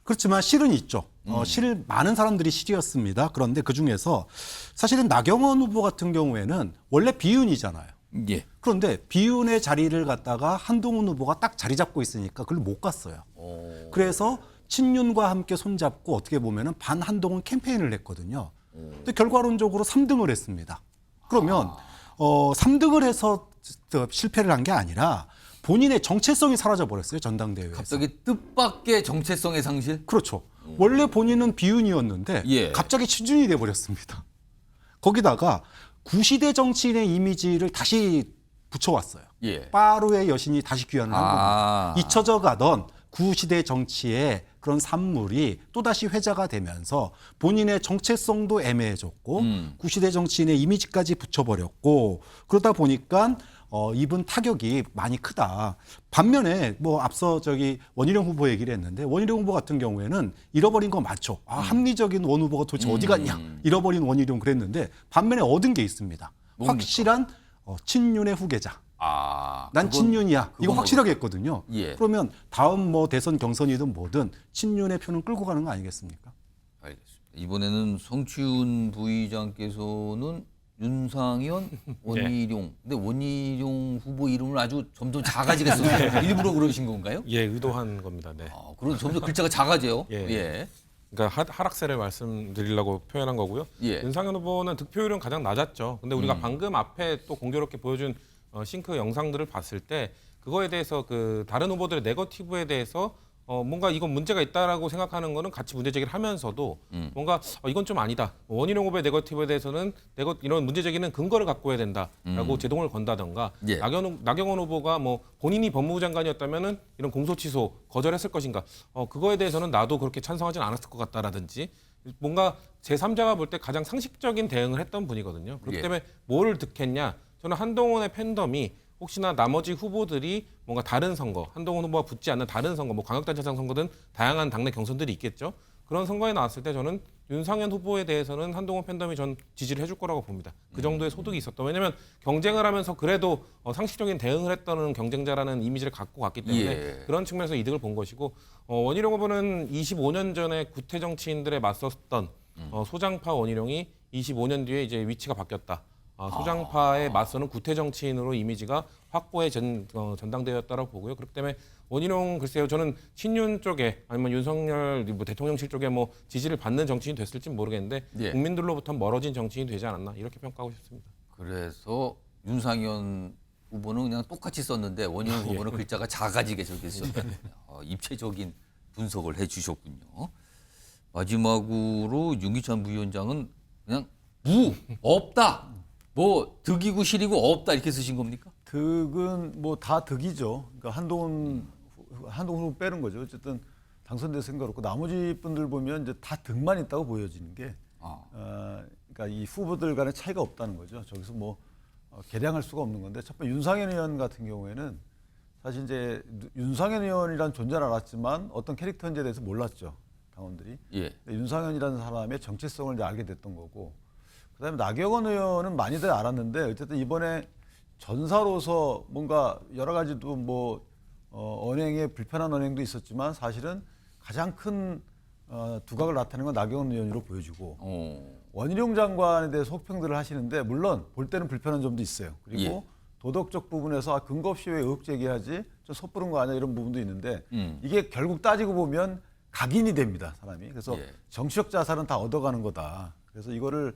그렇지만 실은 있죠. 실 많은 사람들이 실이었습니다. 그런데 그 중에서 사실은 나경원 후보 같은 경우에는 원래 비윤이잖아요. 예. 그런데 비윤의 자리를 갖다가 한동훈 후보가 딱 자리 잡고 있으니까 그걸 못 갔어요. 그래서 친윤과 함께 손잡고 어떻게 보면은 반 한동훈 캠페인을 했거든요. 근데 결과론적으로 3등을 했습니다. 그러면 3등을 해서 실패를 한 게 아니라 본인의 정체성이 사라져 버렸어요. 전당대회에서. 갑자기 뜻밖의 정체성의 상실? 그렇죠. 원래 본인은 비윤이었는데 예. 갑자기 친윤이 돼 버렸습니다. 거기다가 구시대 정치인의 이미지를 다시 붙여왔어요. 예. 빠루의 여신이 다시 귀환을 한 아. 겁니다. 잊혀져 가던 구시대 정치의 그런 산물이 또다시 회자가 되면서 본인의 정체성도 애매해졌고 구시대 정치인의 이미지까지 붙여버렸고 그러다 보니까 입은 타격이 많이 크다. 반면에 뭐 앞서 원희룡 후보 얘기를 했는데 원희룡 후보 같은 경우에는 잃어버린 건 맞죠. 합리적인 원 후보가 도대체 어디 갔냐. 잃어버린 원희룡 그랬는데 반면에 얻은 게 있습니다. 뭡니까? 확실한 친윤의 후계자. 난 친윤이야. 이거 확실하게 했거든요. 예. 그러면 다음 뭐 대선 경선이든 뭐든 친윤의 표는 끌고 가는 거 아니겠습니까? 알겠습니다. 이번에는 성추윤 부의장께서는 윤상현, 원희룡. 근데 원희룡 후보 이름을 아주 점점 작아지겠어요. 일부러 그러신 건가요? 예, 의도한 겁니다. 네. 그럼 점점 글자가 작아져요. 예. 예. 그러니까 하락세를 말씀드리려고 표현한 거고요. 예. 윤상현 후보는 득표율은 가장 낮았죠. 근데 우리가 방금 앞에 또 공교롭게 보여준 싱크 영상들을 봤을 때 그거에 대해서 그 다른 후보들의 네거티브에 대해서 뭔가 이건 문제가 있다라고 생각하는 거는 같이 문제 제기를 하면서도 뭔가 이건 좀 아니다. 원희룡 후보의 네거티브에 대해서는 이런 문제 제기는 근거를 갖고 해야 된다라고 제동을 건다던가 예. 나경원 후보가 뭐 본인이 법무부 장관이었다면은 이런 공소 취소 거절했을 것인가? 그거에 대해서는 나도 그렇게 찬성하진 않았을 것 같다라든지 뭔가 제3자가 볼 때 가장 상식적인 대응을 했던 분이거든요. 그렇기 예. 때문에 뭐를 득했냐? 저는 한동훈의 팬덤이 혹시나 나머지 후보들이 뭔가 다른 선거, 한동훈 후보가 붙지 않는 다른 선거, 뭐 광역단체장 선거든 다양한 당내 경선들이 있겠죠. 그런 선거에 나왔을 때 저는 윤상현 후보에 대해서는 한동훈 팬덤이 전 지지를 해줄 거라고 봅니다. 그 정도의 소득이 있었다. 왜냐하면 경쟁을 하면서 그래도 상식적인 대응을 했다는 경쟁자라는 이미지를 갖고 갔기 때문에 예. 그런 측면에서 이득을 본 것이고 원희룡 후보는 25년 전에 구태 정치인들에 맞섰던 소장파 원희룡이 25년 뒤에 이제 위치가 바뀌었다. 소장파에 맞서는 구태 정치인으로 이미지가 확보의 전당대회였다고 보고요. 그렇기 때문에 원희룡 글쎄요, 저는 친윤 쪽에 아니면 윤석열 뭐 대통령실 쪽에 뭐 지지를 받는 정치인이 됐을지 모르겠는데 예. 국민들로부터 멀어진 정치인이 되지 않았나 이렇게 평가하고 싶습니다. 그래서 윤상현 후보는 그냥 똑같이 썼는데 원희룡 후보는 글자가 작아지게 저렇게 썼다는 입체적인 분석을 해주셨군요. 마지막으로 윤기찬 부위원장은 그냥 없다. 뭐 득이고 실이고 없다 이렇게 쓰신 겁니까? 득은 뭐 다 득이죠. 그러니까 한동훈 후보 빼는 거죠. 어쨌든 당선돼서 그렇고 나머지 분들 보면 이제 다 득만 있다고 보여지는 게, 그러니까 이 후보들 간의 차이가 없다는 거죠. 저기서 뭐 계량할 수가 없는 건데, 첫 번째 윤상현 의원 같은 경우에는 사실 이제 윤상현 의원이라는 존재를 알았지만 어떤 캐릭터인지에 대해서 몰랐죠, 당원들이. 예. 윤상현이라는 사람의 정체성을 이제 알게 됐던 거고. 그다음에 나경원 의원은 많이들 알았는데 어쨌든 이번에 전사로서 뭔가 여러 가지도 뭐 언행에 불편한 언행도 있었지만 사실은 가장 큰 두각을 나타내는 건 나경원 의원으로 보여지고 원희룡 장관에 대해서 혹평들을 하시는데 물론 볼 때는 불편한 점도 있어요. 그리고 예. 도덕적 부분에서 근거 없이 왜 의혹 제기하지? 좀 섣부른 거 아니야? 이런 부분도 있는데 이게 결국 따지고 보면 각인이 됩니다, 사람이. 그래서 예. 정치적 자산은 다 얻어가는 거다. 그래서 이거를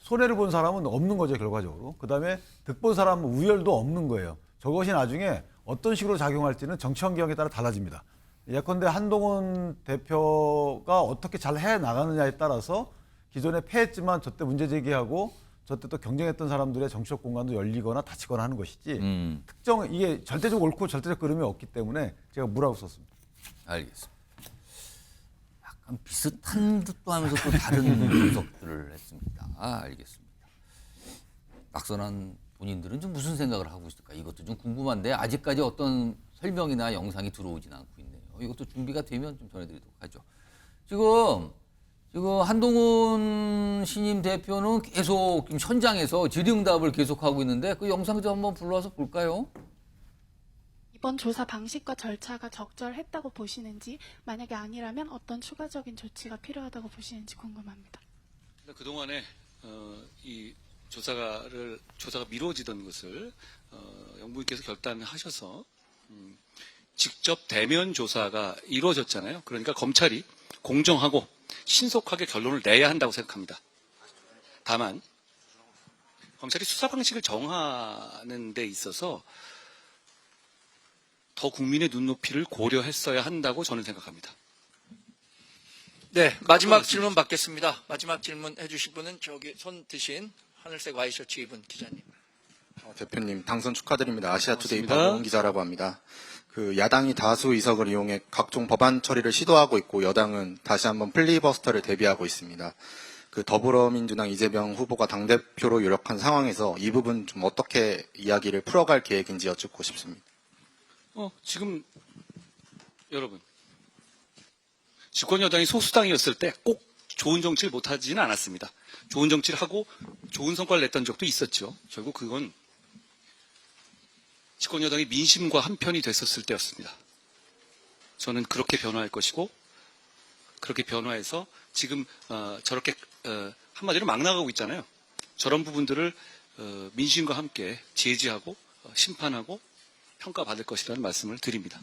손해를 본 사람은 없는 거죠, 결과적으로. 그다음에 득본 사람은 우열도 없는 거예요. 저것이 나중에 어떤 식으로 작용할지는 정치 환경에 따라 달라집니다. 예컨대 한동훈 대표가 어떻게 잘 해나가느냐에 따라서 기존에 패했지만 저때 문제 제기하고 저때 또 경쟁했던 사람들의 정치적 공간도 열리거나 닫히거나 하는 것이지 특정 이게 절대적 옳고 절대적 그름이 없기 때문에 제가 무라고 썼습니다. 알겠습니다. 약간 비슷한 듯도 하면서 또 다른 분석들을 했습니다. 알겠습니다. 낙선한 본인들은 좀 무슨 생각을 하고 있을까? 이것도 좀 궁금한데 아직까지 어떤 설명이나 영상이 들어오진 않고 있네요. 이것도 준비가 되면 좀 전해드리도록 하죠. 지금 한동훈 신임 대표는 계속 지금 현장에서 질의응답을 계속하고 있는데 그 영상 좀 한번 불러와서 볼까요? 이번 조사 방식과 절차가 적절했다고 보시는지, 만약에 아니라면 어떤 추가적인 조치가 필요하다고 보시는지 궁금합니다. 그동안에 이 조사가 미뤄지던 것을 영부인께서 결단하셔서 직접 대면 조사가 이루어졌잖아요. 그러니까 검찰이 공정하고 신속하게 결론을 내야 한다고 생각합니다. 다만 검찰이 수사 방식을 정하는 데 있어서 더 국민의 눈높이를 고려했어야 한다고 저는 생각합니다. 네, 마지막 질문 받겠습니다. 마지막 질문 해주실 분은 저기 손 드신 하늘색 와이셔츠 입은 기자님. 대표님 당선 축하드립니다. 아시아투데이 고맙습니다. 박용훈 기자라고 합니다. 그 야당이 다수 의석을 이용해 각종 법안 처리를 시도하고 있고 여당은 다시 한번 플리버스터를 대비하고 있습니다. 그 더불어민주당 이재명 후보가 당대표로 유력한 상황에서 이 부분 좀 어떻게 이야기를 풀어갈 계획인지 여쭙고 싶습니다. 지금 여러분 집권 여당이 소수당이었을 때 꼭 좋은 정치를 못하지는 않았습니다. 좋은 정치를 하고 좋은 성과를 냈던 적도 있었죠. 결국 그건 집권 여당이 민심과 한편이 됐었을 때였습니다. 저는 그렇게 변화할 것이고 그렇게 변화해서 지금 저렇게 한마디로 막 나가고 있잖아요. 저런 부분들을 민심과 함께 제지하고 심판하고 평가받을 것이라는 말씀을 드립니다.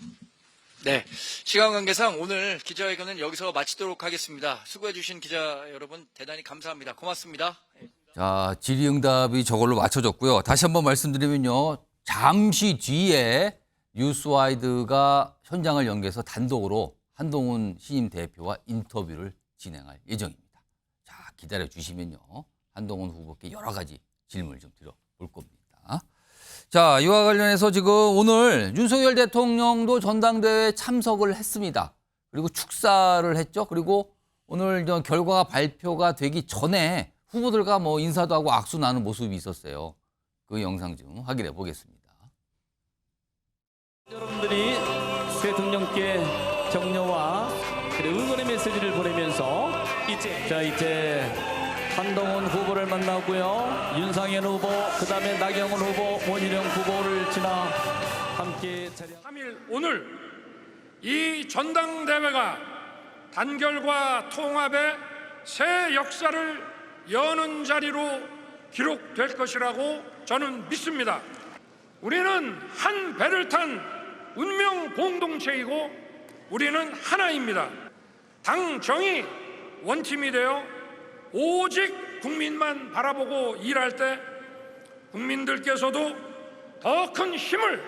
네, 시간 관계상 오늘 기자회견은 여기서 마치도록 하겠습니다. 수고해 주신 기자 여러분 대단히 감사합니다. 고맙습니다. 자, 질의응답이 저걸로 맞춰졌고요. 다시 한번 말씀드리면요. 잠시 뒤에 뉴스와이드가 현장을 연계해서 단독으로 한동훈 신임 대표와 인터뷰를 진행할 예정입니다. 자, 기다려 주시면요. 한동훈 후보께 여러 가지 질문을 좀 드려볼 겁니다. 자, 이와 관련해서 지금 오늘 윤석열 대통령도 전당대회에 참석을 했습니다. 그리고 축사를 했죠. 그리고 오늘 결과가 발표가 되기 전에 후보들과 인사도 하고 악수 나눈 모습이 있었어요. 그 영상 좀 확인해 보겠습니다. 여러분들이 대통령께 격려와 응원의 메시지를 보내면서 이제 한동훈 후보를 만나고요. 윤상현 후보, 그다음에 나경원 후보, 원희룡 후보를 지나 함께 자리. 3일 오늘 이 전당대회가 단결과 통합의 새 역사를 여는 자리로 기록될 것이라고 저는 믿습니다. 우리는 한 배를 탄 운명 공동체이고 우리는 하나입니다. 당 정의 원팀이 되어 오직 국민만 바라보고 일할 때 국민들께서도 더 큰 힘을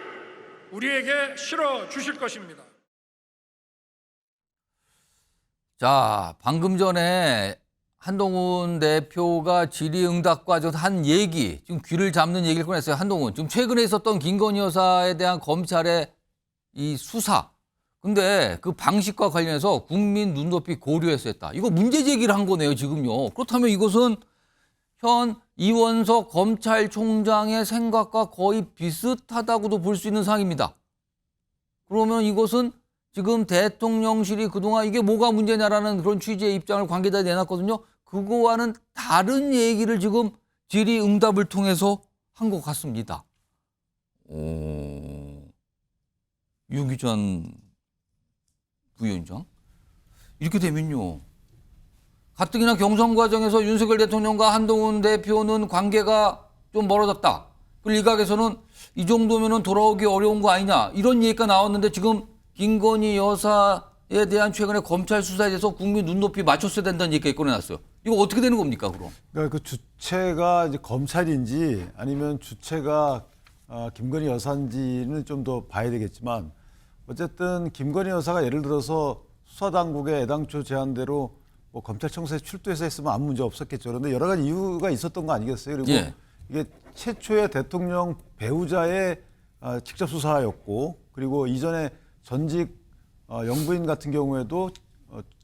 우리에게 실어 주실 것입니다. 자, 방금 전에 한동훈 대표가 질의응답과 한 얘기, 지금 귀를 잡는 얘기를 꺼냈어요. 한동훈. 지금 최근에 있었던 김건희 여사에 대한 검찰의 이 수사. 근데 그 방식과 관련해서 국민 눈높이 고려해서 했다. 이거 문제 제기를 한 거네요, 지금요. 그렇다면 이것은 현 이원석 검찰총장의 생각과 거의 비슷하다고도 볼 수 있는 상황입니다. 그러면 이것은 지금 대통령실이 그동안 이게 뭐가 문제냐라는 그런 취지의 입장을 관계자에 내놨거든요. 그거와는 다른 얘기를 지금 질의응답을 통해서 한 것 같습니다. 유기전 부위원장? 이렇게 되면요. 가뜩이나 경선 과정에서 윤석열 대통령과 한동훈 대표는 관계가 좀 멀어졌다. 그리고 일각에서는 이 정도면은 돌아오기 어려운 거 아니냐. 이런 얘기가 나왔는데 지금 김건희 여사에 대한 최근에 검찰 수사에 대해서 국민 눈높이 맞췄어야 된다는 얘기가 꺼내놨어요. 이거 어떻게 되는 겁니까, 그럼? 그러니까 그 주체가 이제 검찰인지 아니면 주체가 김건희 여사인지는 좀 더 봐야 되겠지만 어쨌든 김건희 여사가 예를 들어서 수사당국의 애당초 제안대로 뭐 검찰청사에 출두해서 했으면 아무 문제 없었겠죠. 그런데 여러 가지 이유가 있었던 거 아니겠어요? 그리고 예. 이게 최초의 대통령 배우자의 직접 수사였고 그리고 이전에 전직 영부인 같은 경우에도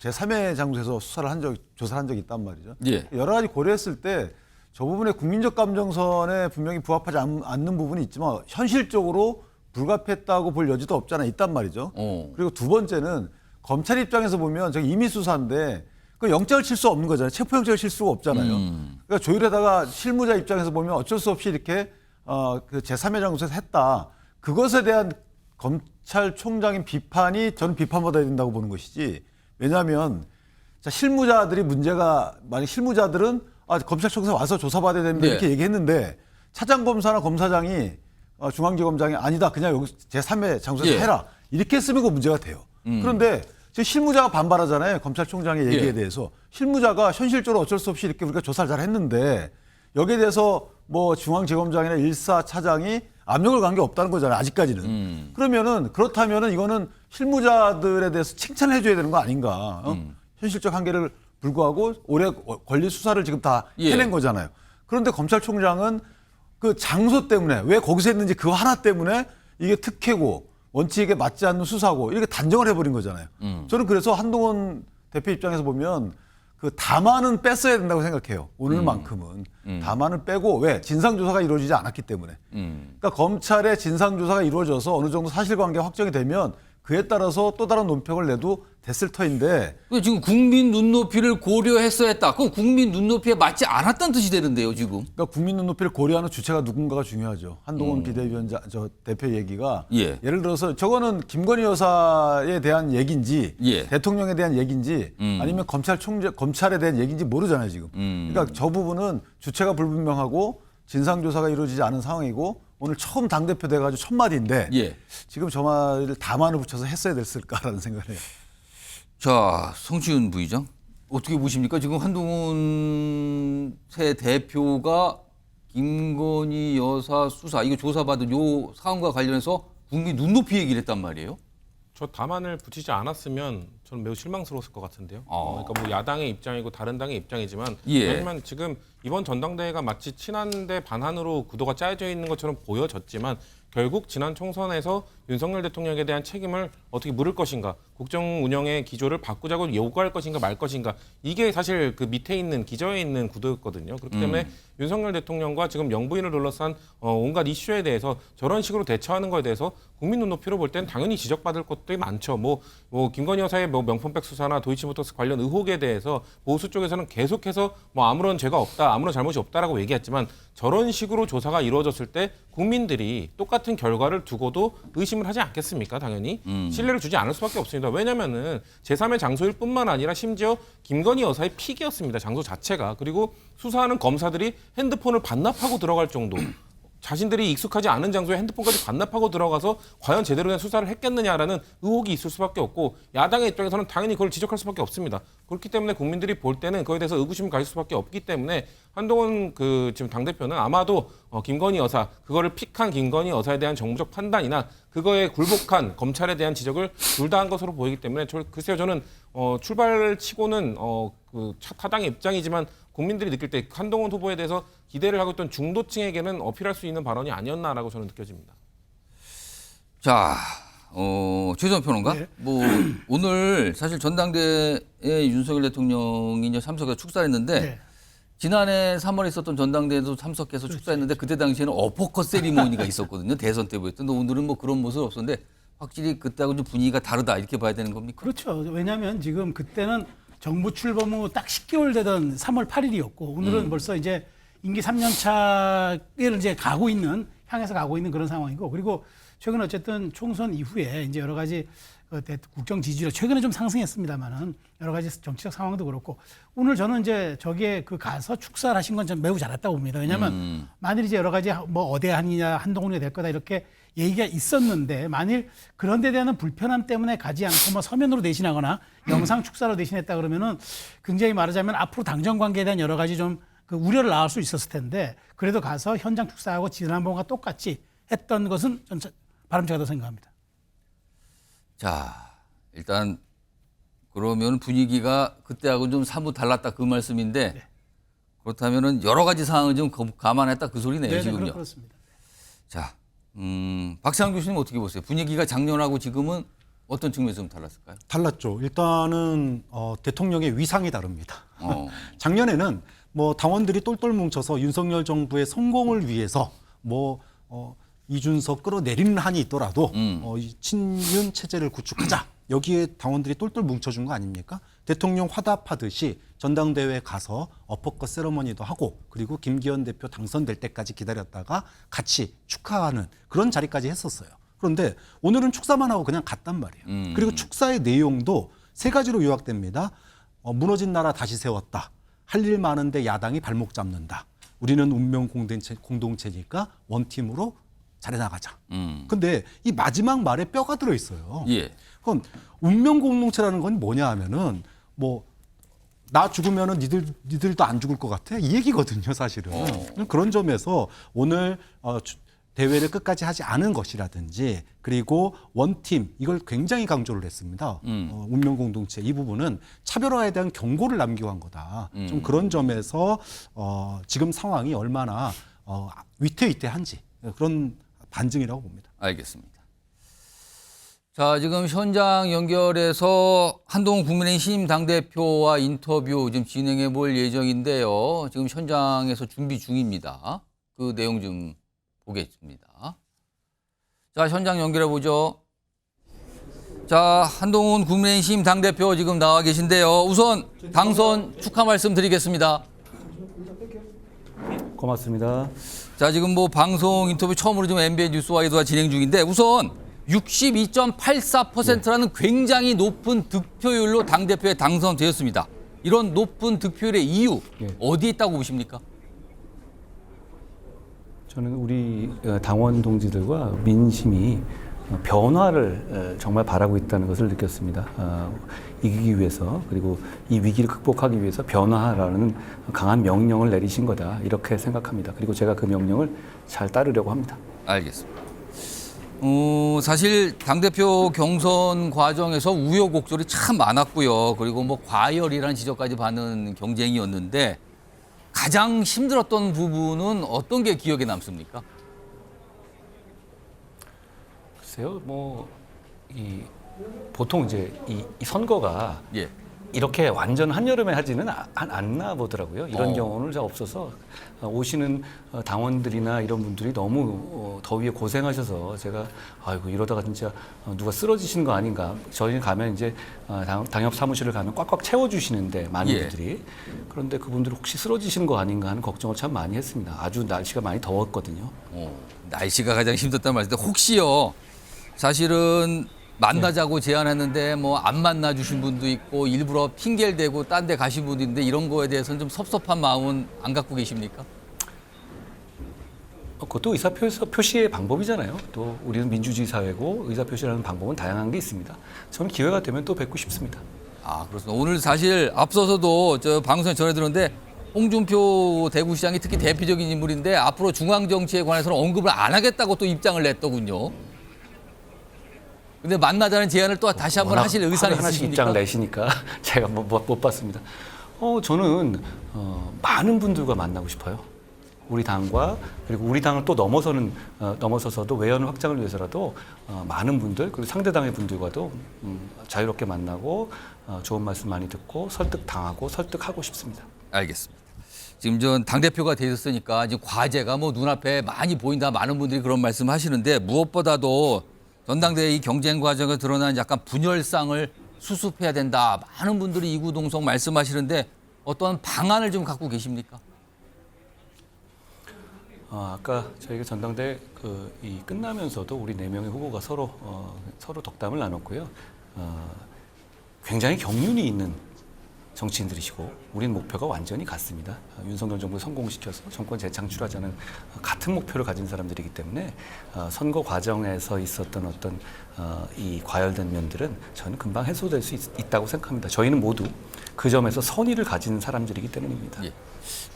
제3의 장소에서 조사를 한 적이 있단 말이죠. 예. 여러 가지 고려했을 때 저 부분에 국민적 감정선에 분명히 부합하지 않는 부분이 있지만 현실적으로 불가피했다고 볼 여지도 없잖아 있단 말이죠. 그리고 두 번째는 검찰 입장에서 보면 저기 임의 수사인데 그 영장을 칠 수 없는 거잖아요. 체포영장을 칠 수가 없잖아요. 그러니까 조율에다가 실무자 입장에서 보면 어쩔 수 없이 이렇게 그 제3의 장소에서 했다. 그것에 대한 검찰총장인 비판이 저는 비판받아야 된다고 보는 것이지. 왜냐하면 자, 실무자들이 문제가 만약 실무자들은 검찰청사 와서 조사받아야 됩니다 네. 이렇게 얘기했는데 차장검사나 검사장이 중앙지검장이 아니다 그냥 여기 제3의 장소에서 예. 해라 이렇게 했으면 그 문제가 돼요. 그런데 지금 실무자가 반발하잖아요. 검찰총장의 얘기에 대해서. 실무자가 현실적으로 어쩔 수 없이 이렇게 우리가 조사를 잘 했는데 여기에 대해서 뭐 중앙지검장이나 1사 차장이 압력을 간 게 없다는 거잖아요. 아직까지는. 그러면은 그렇다면은 이거는 실무자들에 대해서 칭찬을 해줘야 되는 거 아닌가. 현실적 한계를 불구하고 오래 걸린 수사를 지금 다 해낸 거잖아요. 그런데 검찰총장은 그 장소 때문에 왜 거기서 했는지 그거 하나 때문에 이게 특혜고 원칙에 맞지 않는 수사고 이렇게 단정을 해버린 거잖아요. 저는 그래서 한동훈 대표 입장에서 보면 그 다만은 뺐어야 된다고 생각해요. 오늘만큼은. 다만은 빼고 왜? 진상조사가 이루어지지 않았기 때문에. 그러니까 검찰의 진상조사가 이루어져서 어느 정도 사실관계가 확정이 되면 그에 따라서 또 다른 논평을 내도 됐을 터인데. 지금 국민 눈높이를 고려했어야 했다. 그럼 국민 눈높이에 맞지 않았다는 뜻이 되는데요, 지금. 그러니까 국민 눈높이를 고려하는 주체가 누군가가 중요하죠. 한동훈 비대위원장 저 대표 얘기가 예를 들어서 저거는 김건희 여사에 대한 얘기인지 대통령에 대한 얘기인지 아니면 검찰에 대한 얘기인지 모르잖아요, 지금. 그러니까 저 부분은 주체가 불분명하고 진상조사가 이루어지지 않은 상황이고 오늘 처음 당대표 돼가지고 첫 마디인데 지금 저 말을 다만을 붙여서 했어야 됐을까라는 생각을 해요. 자, 성시윤 부의장 어떻게 보십니까? 지금 한동훈 새 대표가 김건희 여사 수사 이거 조사받은 요 사안과 관련해서 국민 눈높이 얘기를 했단 말이에요. 저 다만을 붙이지 않았으면 저는 매우 실망스러웠을 것 같은데요. 그러니까 뭐 야당의 입장이고 다른 당의 입장이지만 왜냐하면 지금 이번 전당대회가 마치 친한데 반한으로 구도가 짜여져 있는 것처럼 보여졌지만 결국 지난 총선에서 윤석열 대통령에 대한 책임을 어떻게 물을 것인가, 국정 운영의 기조를 바꾸자고 요구할 것인가 말 것인가, 이게 사실 그 밑에 있는 기저에 있는 구도였거든요. 그렇기 때문에 윤석열 대통령과 지금 영부인을 둘러싼 온갖 이슈에 대해서 저런 식으로 대처하는 것에 대해서 국민 눈높이로 볼 때는 당연히 지적받을 것들이 많죠. 뭐 김건희 여사의 뭐 명품백 수사나 도이치모터스 관련 의혹에 대해서 보수 쪽에서는 계속해서 뭐 아무런 죄가 없다, 아무런 잘못이 없다라고 얘기했지만 저런 식으로 조사가 이루어졌을 때 국민들이 똑같은 결과를 두고도 의심을 하지 않겠습니까? 당연히 신뢰를 주지 않을 수밖에 없습니다. 왜냐하면은 제3의 장소일 뿐만 아니라 심지어 김건희 여사의 픽이었습니다. 장소 자체가. 그리고 수사하는 검사들이 핸드폰을 반납하고 들어갈 정도. 자신들이 익숙하지 않은 장소에 핸드폰까지 반납하고 들어가서 과연 제대로 된 수사를 했겠느냐라는 의혹이 있을 수밖에 없고 야당의 입장에서는 당연히 그걸 지적할 수밖에 없습니다. 그렇기 때문에 국민들이 볼 때는 그거에 대해서 의구심을 가질 수밖에 없기 때문에 한동훈 지금 당대표는 아마도 김건희 여사, 그거를 픽한 김건희 여사에 대한 정무적 판단이나 그거에 굴복한 검찰에 대한 지적을 둘 다 한 것으로 보이기 때문에 글쎄요 저는 출발치고는 타당의 입장이지만 국민들이 느낄 때 한동훈 후보에 대해서 기대를 하고 있던 중도층에게는 어필할 수 있는 발언이 아니었나라고 저는 느껴집니다. 자, 최재원 평론가. 뭐 오늘 사실 전당대회에 윤석열 대통령이 이제 참석해서 축사했는데 지난해 3월에 있었던 전당대회도 참석해서 축사했는데 그때 당시에는 어퍼컷 세리머니가 있었거든요. 대선 때 보였던. 근데 오늘은 뭐 그런 모습 없었는데 확실히 그때하고 좀 분위기가 다르다 이렇게 봐야 되는 겁니까? 그렇죠. 왜냐하면 지금 그때는 정부 출범 후 딱 10개월 되던 3월 8일이었고 오늘은 벌써 이제 임기 3년 차를 이제 향해서 가고 있는 그런 상황이고 그리고 최근 어쨌든 총선 이후에 이제 여러 가지 국정 지지율 최근에 좀 상승했습니다만은 여러 가지 정치적 상황도 그렇고 오늘 저는 이제 저기에 가서 축사를 하신 건 전 매우 잘했다고 봅니다. 왜냐하면 만일 이제 여러 가지 뭐 어대한이냐 한동훈이 될 거다 이렇게 얘기가 있었는데 만일 그런 데 대한 불편함 때문에 가지 않고 뭐 서면으로 대신하거나 영상 축사로 대신했다 그러면은 굉장히 말하자면 앞으로 당정 관계에 대한 여러 가지 좀 그 우려를 낳을 수 있었을 텐데 그래도 가서 현장 축사하고 지난번과 똑같이 했던 것은 전 바람직하다고 생각합니다. 자, 일단 그러면 분위기가 그때하고는 좀 사뭇 달랐다 그 말씀인데 네. 그렇다면은 여러 가지 사항을 좀 감안했다 그 소리네요, 네, 지금요. 그렇습니다. 자, 박상현 교수님 어떻게 보세요? 분위기가 작년하고 지금은 어떤 측면에서 좀 달랐을까요? 달랐죠. 일단은 대통령의 위상이 다릅니다. 작년에는 뭐 당원들이 똘똘 뭉쳐서 윤석열 정부의 성공을 위해서 뭐 이준석 끌어내리는 한이 있더라도 이 친윤 체제를 구축하자. 여기에 당원들이 똘똘 뭉쳐준 거 아닙니까? 대통령 화답하듯이 전당대회에 가서 어퍼컷 세러머니도 하고 그리고 김기현 대표 당선될 때까지 기다렸다가 같이 축하하는 그런 자리까지 했었어요. 그런데 오늘은 축사만 하고 그냥 갔단 말이에요. 그리고 축사의 내용도 세 가지로 요약됩니다. 무너진 나라 다시 세웠다. 할 일 많은데 야당이 발목 잡는다. 우리는 운명 공동체니까 원팀으로 잘해나가자. 근데 이 마지막 말에 뼈가 들어있어요. 예. 그럼 운명 공동체라는 건 뭐냐 하면은 뭐 나 죽으면은 니들도 안 죽을 것 같아? 이 얘기거든요, 사실은. 그런 점에서 오늘 대회를 끝까지 하지 않은 것이라든지 그리고 원팀 이걸 굉장히 강조를 했습니다. 운명 공동체 이 부분은 차별화에 대한 경고를 남기고 한 거다. 좀 그런 점에서 지금 상황이 얼마나 위태위태한지 그런 반증이라고 봅니다. 알겠습니다. 자, 지금 현장 연결해서 한동훈 국민의힘 신임 당대표와 인터뷰 좀 진행해 볼 예정인데요. 지금 현장에서 준비 중입니다. 그 내용 좀 보겠습니다. 자, 현장 연결해 보죠. 자, 한동훈 국민의힘 신임 당대표 지금 나와 계신데요. 우선 당선 축하 말씀 드리겠습니다. 고맙습니다. 자, 지금 뭐 방송 인터뷰 처음으로 지금 MBN 뉴스와이드가 진행 중인데 우선 62.84%라는 굉장히 높은 득표율로 당대표에 당선되었습니다. 이런 높은 득표율의 이유 어디에 있다고 보십니까? 저는 우리 당원 동지들과 민심이 변화를 정말 바라고 있다는 것을 느꼈습니다. 이기기 위해서 그리고 이 위기를 극복하기 위해서 변화하라는 강한 명령을 내리신 거다 이렇게 생각합니다. 그리고 제가 그 명령을 잘 따르려고 합니다. 알겠습니다. 사실 당대표 경선 과정에서 우여곡절이 참 많았고요. 그리고 뭐 과열이라는 지적까지 받는 경쟁이었는데 가장 힘들었던 부분은 어떤 게 기억에 남습니까? 글쎄요, 보통 이제 이 선거가 이렇게 완전 한여름에 하지는 않나 보더라고요. 이런 경우는 잘 없어서 오시는 당원들이나 이런 분들이 너무 더위에 고생하셔서 제가 아이고 이러다가 진짜 누가 쓰러지시는 거 아닌가. 저희 가면 이제 당협 사무실을 가면 꽉꽉 채워주시는데 많은 분들이 그런데 그분들 혹시 쓰러지시는 거 아닌가 하는 걱정을 참 많이 했습니다. 아주 날씨가 많이 더웠거든요. 날씨가 가장 힘들단 말인데 혹시요. 사실은 만나자고 제안했는데 뭐 안 만나 주신 분도 있고 일부러 핑계를 대고 딴 데 가신 분도 있는데 이런 거에 대해서는 좀 섭섭한 마음은 안 갖고 계십니까? 그것도 의사표시의 방법이잖아요. 또 우리는 민주주의 사회고 의사표시라는 방법은 다양한 게 있습니다. 저는 기회가 되면 또 뵙고 싶습니다. 아, 그렇습니다. 오늘 사실 앞서서도 저 방송에 전해들었는데 홍준표 대구시장이 특히 대표적인 인물인데 앞으로 중앙정치에 관해서는 언급을 안 하겠다고 또 입장을 냈더군요. 근데 만나자는 제안을 또 다시 한번 하실 의사는 하나씩 있으십니까? 입장을 내시니까 제가 못 봤습니다. 저는 많은 분들과 만나고 싶어요. 우리 당과 그리고 우리 당을 또 넘어서서도 외연 확장을 위해서라도 많은 분들 그리고 상대 당의 분들과도 자유롭게 만나고 좋은 말씀 많이 듣고 설득당하고 설득하고 싶습니다. 알겠습니다. 지금 전 당대표가 되셨으니까 지금 과제가 뭐 눈앞에 많이 보인다 많은 분들이 그런 말씀 하시는데 무엇보다도 전당대회 이 경쟁 과정에 드러난 약간 분열상을 수습해야 된다. 많은 분들이 이구동성 말씀하시는데 어떤 방안을 좀 갖고 계십니까? 아까 저희가 전당대회 이 끝나면서도 우리 4명의 후보가 서로 덕담을 나눴고요. 굉장히 경륜이 있는 정치인들이시고 우리는 목표가 완전히 같습니다. 윤석열 정부 성공시켜서 정권 재창출하자는 같은 목표를 가진 사람들이기 때문에 선거 과정에서 있었던 어떤 이 과열된 면들은 저는 금방 해소될 수 있다고 생각합니다. 저희는 모두 그 점에서 선의를 가진 사람들이기 때문입니다. 예.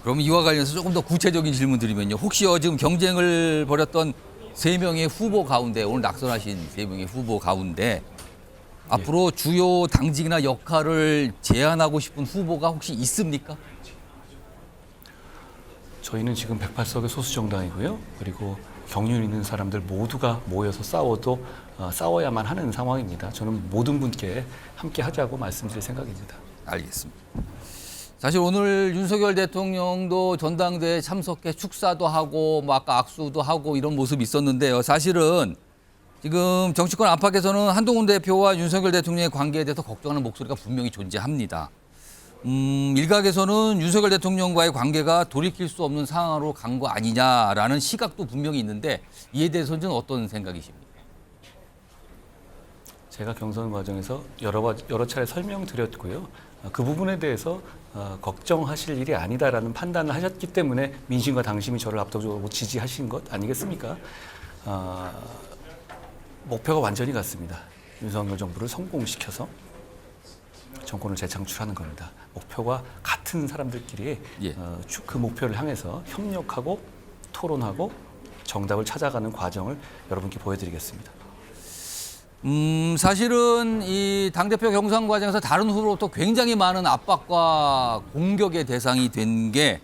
그럼 이와 관련해서 조금 더 구체적인 질문 드리면요. 혹시요 지금 경쟁을 벌였던 3명의 후보 가운데 오늘 낙선하신 3명의 후보 가운데 앞으로 주요 당직이나 역할을 제안하고 싶은 후보가 혹시 있습니까? 저희는 지금 108석의 소수 정당이고요. 그리고 경륜 있는 사람들 모두가 모여서 싸워도 싸워야만 하는 상황입니다. 저는 모든 분께 함께 하자고 말씀드릴 생각입니다. 알겠습니다. 사실 오늘 윤석열 대통령도 전당대회에 참석해 축사도 하고 뭐 아까 악수도 하고 이런 모습이 있었는데요. 사실은 지금 정치권 안팎에서는 한동훈 대표와 윤석열 대통령의 관계에 대해서 걱정하는 목소리가 분명히 존재합니다. 일각에서는 윤석열 대통령과의 관계가 돌이킬 수 없는 상황으로 간 거 아니냐라는 시각도 분명히 있는데 이에 대해서는 어떤 생각이십니까? 제가 경선 과정에서 여러 차례 설명드렸고요. 그 부분에 대해서 걱정하실 일이 아니다라는 판단을 하셨기 때문에 민심과 당심이 저를 압도적으로 지지하신 것 아니겠습니까? 목표가 완전히 같습니다. 윤석열 정부를 성공시켜서 정권을 재창출하는 겁니다. 목표가 같은 사람들끼리 그 목표를 향해서 협력하고 토론하고 정답을 찾아가는 과정을 여러분께 보여드리겠습니다. 사실은 이 당대표 경선 과정에서 다른 후보로부터 굉장히 많은 압박과 공격의 대상이 된 게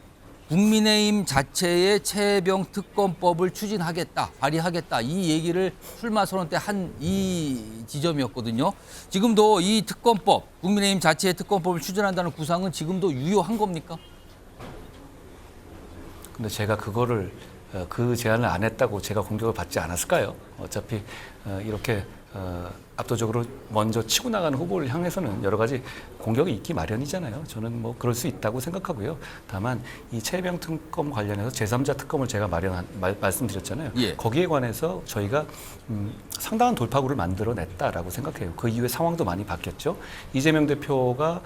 국민의힘 자체의 최혜병 특검법을 추진하겠다, 발의하겠다 이 얘기를 출마 선언 때 한 이 지점이었거든요. 지금도 이 특검법, 국민의힘 자체의 특검법을 추진한다는 구상은 지금도 유효한 겁니까? 근데 제가 그거를 그 제안을 안 했다고 제가 공격을 받지 않았을까요? 어차피 이렇게 압도적으로 먼저 치고 나가는 후보를 향해서는 여러 가지 공격이 있기 마련이잖아요. 저는 뭐 그럴 수 있다고 생각하고요. 다만 이 최혜병 특검 관련해서 제3자 특검을 제가 말씀드렸잖아요. 예. 거기에 관해서 저희가 상당한 돌파구를 만들어냈다라고 생각해요. 그 이후에 상황도 많이 바뀌었죠. 이재명 대표가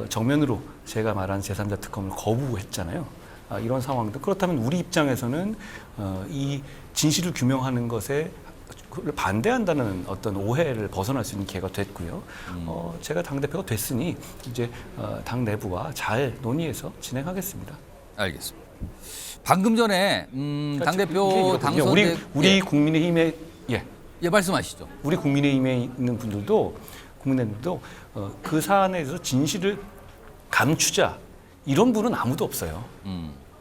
정면으로 제가 말한 제3자 특검을 거부했잖아요. 이런 상황도 그렇다면 우리 입장에서는 이 진실을 규명하는 것에 반대한다는 어떤 오해를 벗어날 수 있는 기회가 됐고요. 제가 당대표가 됐으니 이제 당 내부와 잘 논의해서 진행하겠습니다. 알겠습니다. 방금 전에 당대표 당선된 우리 국민의힘의 예 말씀하시죠. 우리 국민의힘에 있는 분들도 국민의힘도 그 사안에 대해서 진실을 감추자 이런 분은 아무도 없어요.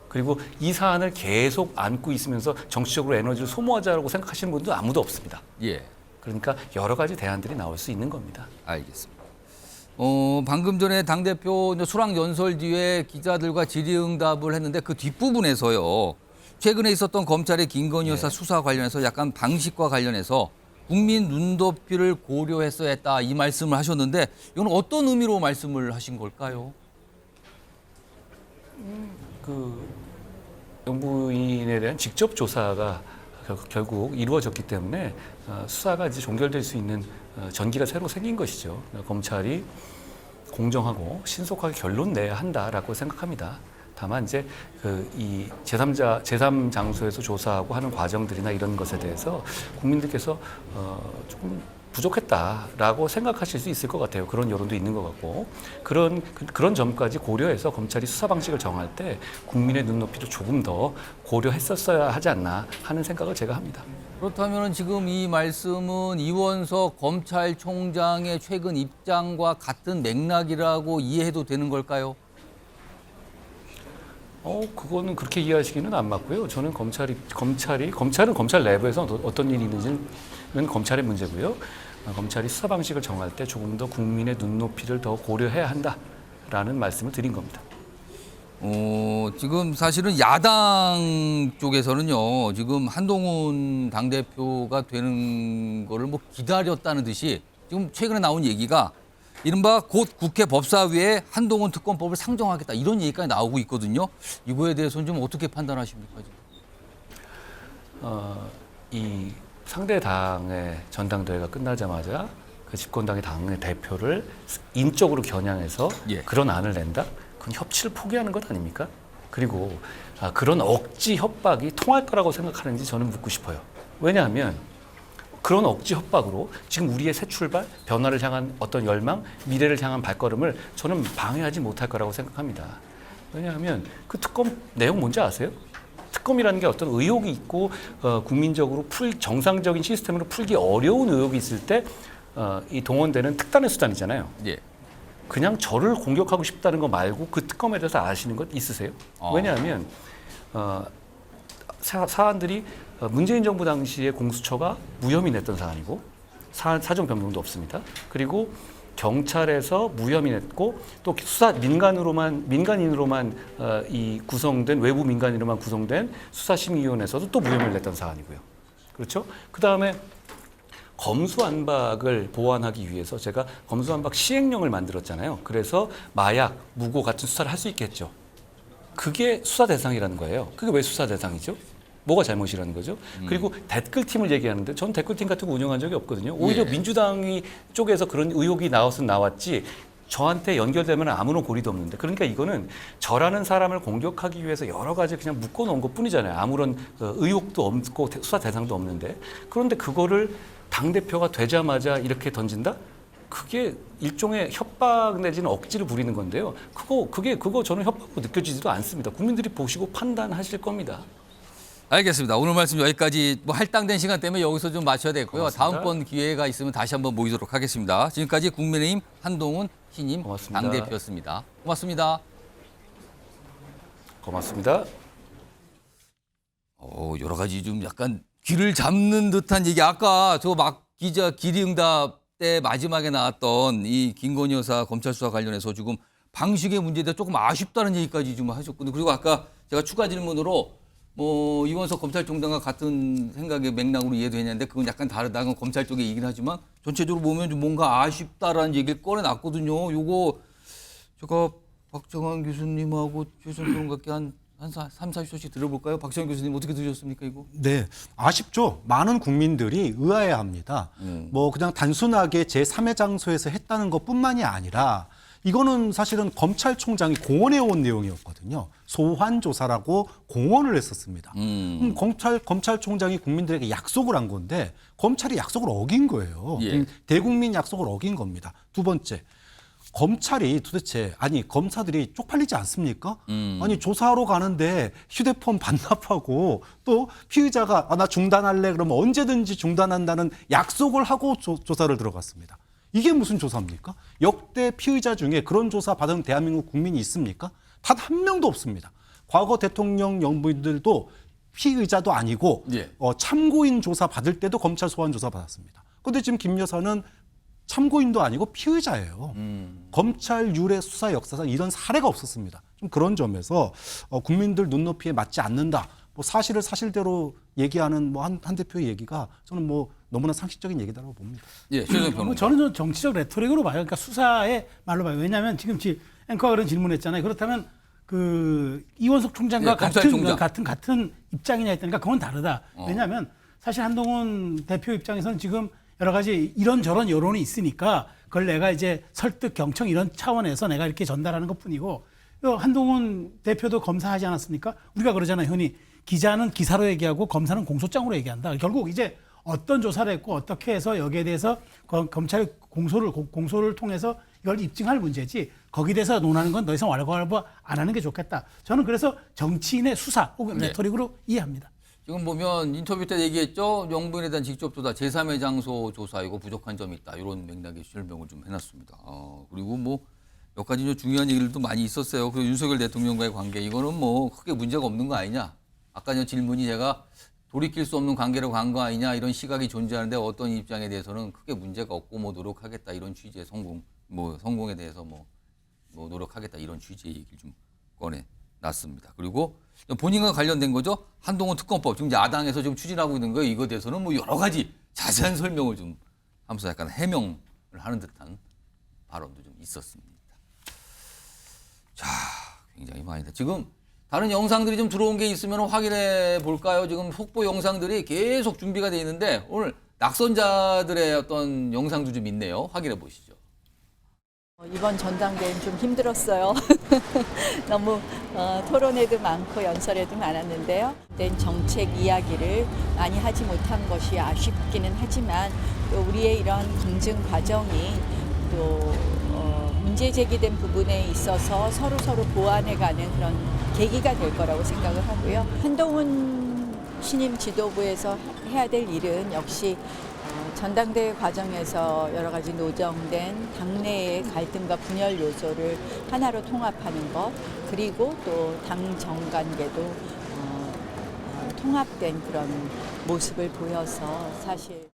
그리고 이 사안을 계속 안고 있으면서 정치적으로 에너지를 소모하자라고 생각하시는 분도 아무도 없습니다. 예. 그러니까 여러 가지 대안들이 나올 수 있는 겁니다. 알겠습니다. 방금 전에 당대표 수락 연설 뒤에 기자들과 질의응답을 했는데 그 뒷부분에서요. 최근에 있었던 검찰의 김건희 여사 수사 관련해서 약간 방식과 관련해서 국민 눈높이를 고려했어야 했다 이 말씀을 하셨는데 이건 어떤 의미로 말씀을 하신 걸까요? 그 영부인에 대한 직접 조사가 결국 이루어졌기 때문에 수사가 이제 종결될 수 있는 전기가 새로 생긴 것이죠. 검찰이 공정하고 신속하게 결론 내야 한다라고 생각합니다. 다만 이제 이 제3 장소에서 조사하고 하는 과정들이나 이런 것에 대해서 국민들께서 조금 부족했다라고 생각하실 수 있을 것 같아요. 그런 여론도 있는 것 같고 그런 점까지 고려해서 검찰이 수사 방식을 정할 때 국민의 눈높이를 조금 더 고려했었어야 하지 않나 하는 생각을 제가 합니다. 그렇다면 지금 이 말씀은 이원석 검찰총장의 최근 입장과 같은 맥락이라고 이해해도 되는 걸까요? 그거는 그렇게 이해하시기는 안 맞고요. 저는 검찰은 검찰 내부에서 어떤 일이 있는지는 검찰의 문제고요. 검찰이 수사 방식을 정할 때 조금 더 국민의 눈높이를 더 고려해야 한다라는 말씀을 드린 겁니다. 지금 사실은 야당 쪽에서는요. 지금 한동훈 당대표가 되는 거를 뭐 기다렸다는 듯이 지금 최근에 나온 얘기가 이른바 곧 국회 법사위에 한동훈 특검법을 상정하겠다 이런 얘기까지 나오고 있거든요. 이거에 대해서는 좀 어떻게 판단하십니까? 지금? 이 상대 당의 전당대회가 끝나자마자 그 집권당의 당의 대표를 인적으로 겨냥해서 그런 안을 낸다? 그건 협치를 포기하는 것 아닙니까? 그리고 그런 억지 협박이 통할 거라고 생각하는지 저는 묻고 싶어요. 왜냐하면 그런 억지 협박으로 지금 우리의 새 출발, 변화를 향한 어떤 열망, 미래를 향한 발걸음을 저는 방해하지 못할 거라고 생각합니다. 왜냐하면 그 특검 내용 뭔지 아세요? 특검이라는 게 어떤 의혹이 있고 국민적으로 정상적인 시스템으로 풀기 어려운 의혹이 있을 때 이 동원되는 특단의 수단이잖아요. 그냥 저를 공격하고 싶다는 거 말고 그 특검에 대해서 아시는 것 있으세요? 왜냐하면 사안들이 문재인 정부 당시에 공수처가 무혐의 냈던 사안이고 사정 변경도 없습니다. 그리고 경찰에서 무혐의 냈고 또 수사 민간인으로만 이 구성된 외부 민간인으로만 구성된 수사심의위원회에서도 또 무혐의를 냈던 사안이고요. 그렇죠? 그 다음에 검수안박을 보완하기 위해서 제가 검수안박 시행령을 만들었잖아요. 그래서 마약, 무고 같은 수사를 할 수 있겠죠. 그게 수사 대상이라는 거예요. 그게 왜 수사 대상이죠? 뭐가 잘못이라는 거죠? 그리고 댓글팀을 얘기하는데 전 댓글팀 같은 거 운영한 적이 없거든요. 오히려 민주당이 쪽에서 그런 의혹이 나왔지 저한테 연결되면 아무런 고리도 없는데, 그러니까 이거는 저라는 사람을 공격하기 위해서 여러 가지 그냥 묶어놓은 것 뿐이잖아요. 아무런 의혹도 없고 수사 대상도 없는데, 그런데 그거를 당대표가 되자마자 이렇게 던진다? 그게 일종의 협박 내지는 억지를 부리는 건데요. 그거 저는 협박으로 느껴지지도 않습니다. 국민들이 보시고 판단하실 겁니다. 알겠습니다. 오늘 말씀 여기까지 뭐 할당된 시간 때문에 여기서 좀 마쳐야 되고요. 다음번 기회가 있으면 다시 한번 모이도록 하겠습니다. 지금까지 국민의힘 한동훈 신임 당대표였습니다. 고맙습니다. 고맙습니다. 여러 가지 좀 약간 귀를 잡는 듯한 얘기. 아까 저 막 기자 질의응답 때 마지막에 나왔던 이 김건희 여사 검찰 수사 관련해서 지금 방식의 문제에 대해 조금 아쉽다는 얘기까지 좀 하셨거든요. 그리고 아까 제가 추가 질문으로 뭐 이원석 검찰총장과 같은 생각의 맥락으로 이해도 했는데 그건 약간 다르다. 그건 검찰 쪽의 얘기긴 하지만 전체적으로 보면 좀 뭔가 아쉽다라는 얘기를 꺼내놨거든요. 요거 제가 박정환 교수님하고 최선 평론가께 한 3, 40초씩 들어볼까요? 박정환 교수님 어떻게 들으셨습니까 이거? 네, 아쉽죠. 많은 국민들이 의아해합니다. 뭐 그냥 단순하게 제3의 장소에서 했다는 것뿐만이 아니라 이거는 사실은 검찰총장이 공언해 온 내용이었거든요. 소환 조사라고 공언을 했었습니다. 검찰총장이 국민들에게 약속을 한 건데 검찰이 약속을 어긴 거예요. 대국민 약속을 어긴 겁니다. 두 번째, 검찰이 도대체 검사들이 쪽팔리지 않습니까? 아니 조사하러 가는데 휴대폰 반납하고 또 피의자가 나 중단할래 그러면 언제든지 중단한다는 약속을 하고 조사를 들어갔습니다. 이게 무슨 조사입니까? 역대 피의자 중에 그런 조사 받은 대한민국 국민이 있습니까? 단 한 명도 없습니다. 과거 대통령 영부인들도 피의자도 아니고 참고인 조사 받을 때도 검찰 소환 조사 받았습니다. 그런데 지금 김 여사는 참고인도 아니고 피의자예요. 검찰 유례 수사 역사상 이런 사례가 없었습니다. 좀 그런 점에서 국민들 눈높이에 맞지 않는다. 뭐 사실을 사실대로 얘기하는 뭐 한 대표의 얘기가 저는 뭐 너무나 상식적인 얘기다라고 봅니다. 저는 좀 정치적 레토릭으로 봐요. 그러니까 수사의 말로 봐요. 왜냐하면 지금 앵커가 그런 질문했잖아요. 그렇다면 그 이원석 총장과 같은 입장이냐 했다니까 그건 다르다. 왜냐하면 사실 한동훈 대표 입장에서는 지금 여러 가지 이런저런 여론이 있으니까 그걸 내가 이제 설득, 경청 이런 차원에서 내가 이렇게 전달하는 것뿐이고, 한동훈 대표도 검사하지 않았습니까? 우리가 그러잖아요. 흔히 기자는 기사로 얘기하고 검사는 공소장으로 얘기한다. 결국 이제 어떤 조사를 했고 어떻게 해서 여기에 대해서 검찰 공소를 통해서 이걸 입증할 문제지 거기에 대해서 논하는 건 더 이상 왈가왈부 안 하는 게 좋겠다. 저는 그래서 정치인의 수사 혹은 레토릭으로 이해합니다. 지금 보면 인터뷰 때 얘기했죠. 영부인에 대한 직접 조사, 제3의 장소 조사 이거 부족한 점이 있다. 이런 맥락의 설명을 좀 해놨습니다. 그리고 뭐 몇 가지 좀 중요한 얘기들도 많이 있었어요. 그리고 윤석열 대통령과의 관계 이거는 뭐 크게 문제가 없는 거 아니냐. 아까 저 질문이 제가 돌이킬 수 없는 관계로 간 거 아니냐 이런 시각이 존재하는데 어떤 입장에 대해서는 크게 문제가 없고 뭐 노력하겠다 이런 취지의 성공에 대해서 뭐 노력하겠다 이런 취지의 얘기를 좀 꺼내놨습니다. 그리고 본인과 관련된 거죠. 한동훈 특검법 지금 야당에서 지금 추진하고 있는 거예요. 이거에 대해서는 뭐 여러 가지 자세한 설명을 좀 하면서 약간 해명을 하는 듯한 발언도 좀 있었습니다. 자, 굉장히 많이다. 지금 다른 영상들이 좀 들어온 게 있으면 확인해 볼까요? 지금 속보 영상들이 계속 준비가 돼 있는데 오늘 낙선자들의 어떤 영상도 좀 있네요. 확인해 보시죠. 이번 전당대회는 좀 힘들었어요. 너무 토론회도 많고 연설회도 많았는데요. 된 정책 이야기를 많이 하지 못한 것이 아쉽기는 하지만 또 우리의 이런 검증 과정이 또 문제 제기된 부분에 있어서 서로 보완해가는 그런 계기가 될 거라고 생각을 하고요. 한동훈 신임 지도부에서 해야 될 일은 역시 전당대회 과정에서 여러 가지 노정된 당내의 갈등과 분열 요소를 하나로 통합하는 것, 그리고 또 당 정관계도 통합된 그런 모습을 보여서 사실.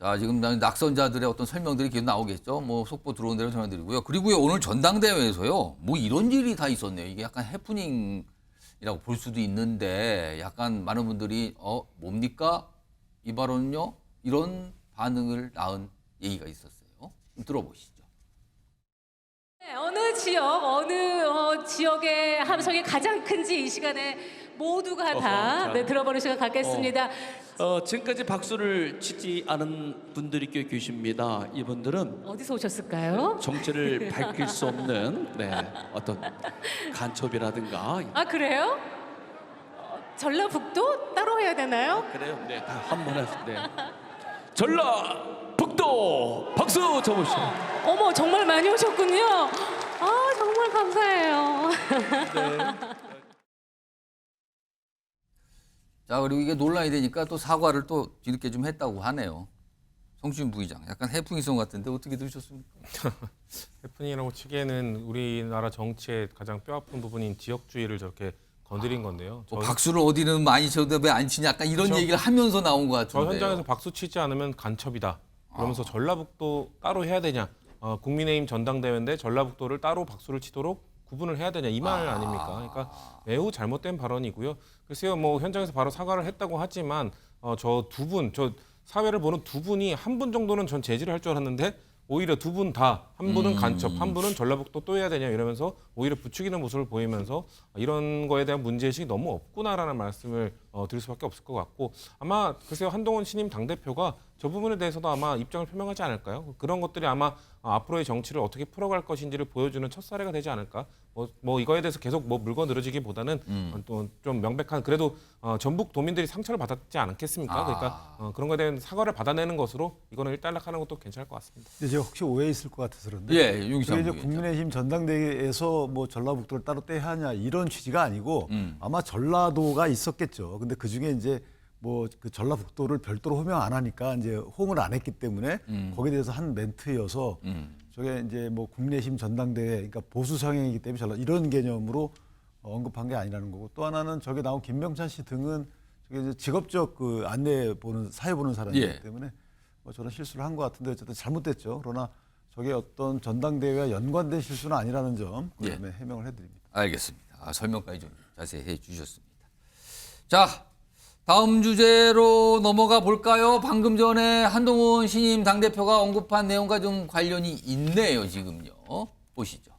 자, 지금 낙선자들의 어떤 설명들이 계속 나오겠죠. 뭐 속보 들어온 대로 전해드리고요. 그리고요, 오늘 전당대회에서요, 뭐 이런 일이 다 있었네요. 이게 약간 해프닝이라고 볼 수도 있는데, 약간 많은 분들이 뭡니까? 이 발언은요? 이런 반응을 낳은 얘기가 있었어요. 좀 들어보시죠. 어느 지역, 어느 지역의 함성이 가장 큰지 이 시간에 모두가 다 들어보는 시간 갖겠습니다. 지금까지 박수를 치지 않은 분들이 꽤 계십니다. 이분들은 어디서 오셨을까요? 정체를 밝힐 수 없는 어떤 간첩이라든가. 아, 그래요? 전라북도 따로 해야 되나요? 그래요? 네, 한 번에. 네. 전라북도 박수 쳐보시죠. 어머, 정말 많이 오셨군요. 아, 정말 감사해요. 자, 그리고 이게 논란이 되니까 또 사과를 또 뒤늦게 좀 했다고 하네요. 성추인 부의장. 약간 해프닝성 같은데 어떻게 들으셨습니까? 해프닝이라고 치기에는 우리나라 정치의 가장 뼈아픈 부분인 지역주의를 저렇게 건드린 건데요. 박수를 어디는 많이 쳐도 왜 안 치냐 약간 이런 얘기를 하면서 나온 것 같은데요. 저 현장에서 박수 치지 않으면 간첩이다. 그러면서 전라북도 따로 해야 되냐. 국민의힘 전당대회인데 전라북도를 따로 박수를 치도록 구분을 해야 되냐 이 말 아닙니까? 그러니까 매우 잘못된 발언이고요. 글쎄요, 뭐 현장에서 바로 사과를 했다고 하지만 저 사회를 보는 두 분이 한 분 정도는 전 제지를 할 줄 알았는데 오히려 두 분 다 한 분은 간첩, 한 분은 전라북도 또 해야 되냐 이러면서 오히려 부추기는 모습을 보이면서 이런 거에 대한 문제의식이 너무 없구나라는 말씀을 드릴 수밖에 없을 것 같고 아마 글쎄요 한동훈 신임 당대표가 저 부분에 대해서도 아마 입장을 표명하지 않을까요? 그런 것들이 아마 앞으로의 정치를 어떻게 풀어갈 것인지를 보여주는 첫 사례가 되지 않을까? 뭐 이거에 대해서 계속 뭐 물건 늘어지기보다는 또 좀 명백한 그래도 전북 도민들이 상처를 받았지 않겠습니까? 그러니까 그런 거에 대한 사과를 받아내는 것으로 이거는 일단락하는 것도 괜찮을 것 같습니다. 근데 제가 혹시 오해 있을 것 같아서 그런데 예, 용기상 이제 국민의힘 전당대회에서 뭐 전라북도를 따로 떼야 하냐 이런 취지가 아니고 아마 전라도가 있었겠죠. 근데 그 중에 이제 뭐 그 전라북도를 별도로 호명 안 하니까 이제 호응을 안 했기 때문에 거기에 대해서 한 멘트여서 저게 이제 뭐 국민의힘 전당대회 그러니까 보수 성향이기 때문에 이런 개념으로 언급한 게 아니라는 거고 또 하나는 저게 나온 김명찬 씨 등은 저게 이제 직업적 그 안내 보는 사회 보는 사람이기 때문에 뭐 저는 실수를 한 것 같은데 어쨌든 잘못됐죠. 그러나 저게 어떤 전당대회와 연관된 실수는 아니라는 점 그다음에 해명을 해드립니다. 알겠습니다. 설명까지 좀 자세히 해주셨습니다. 자, 다음 주제로 넘어가 볼까요? 방금 전에 한동훈 신임 당대표가 언급한 내용과 좀 관련이 있네요, 지금요. 보시죠.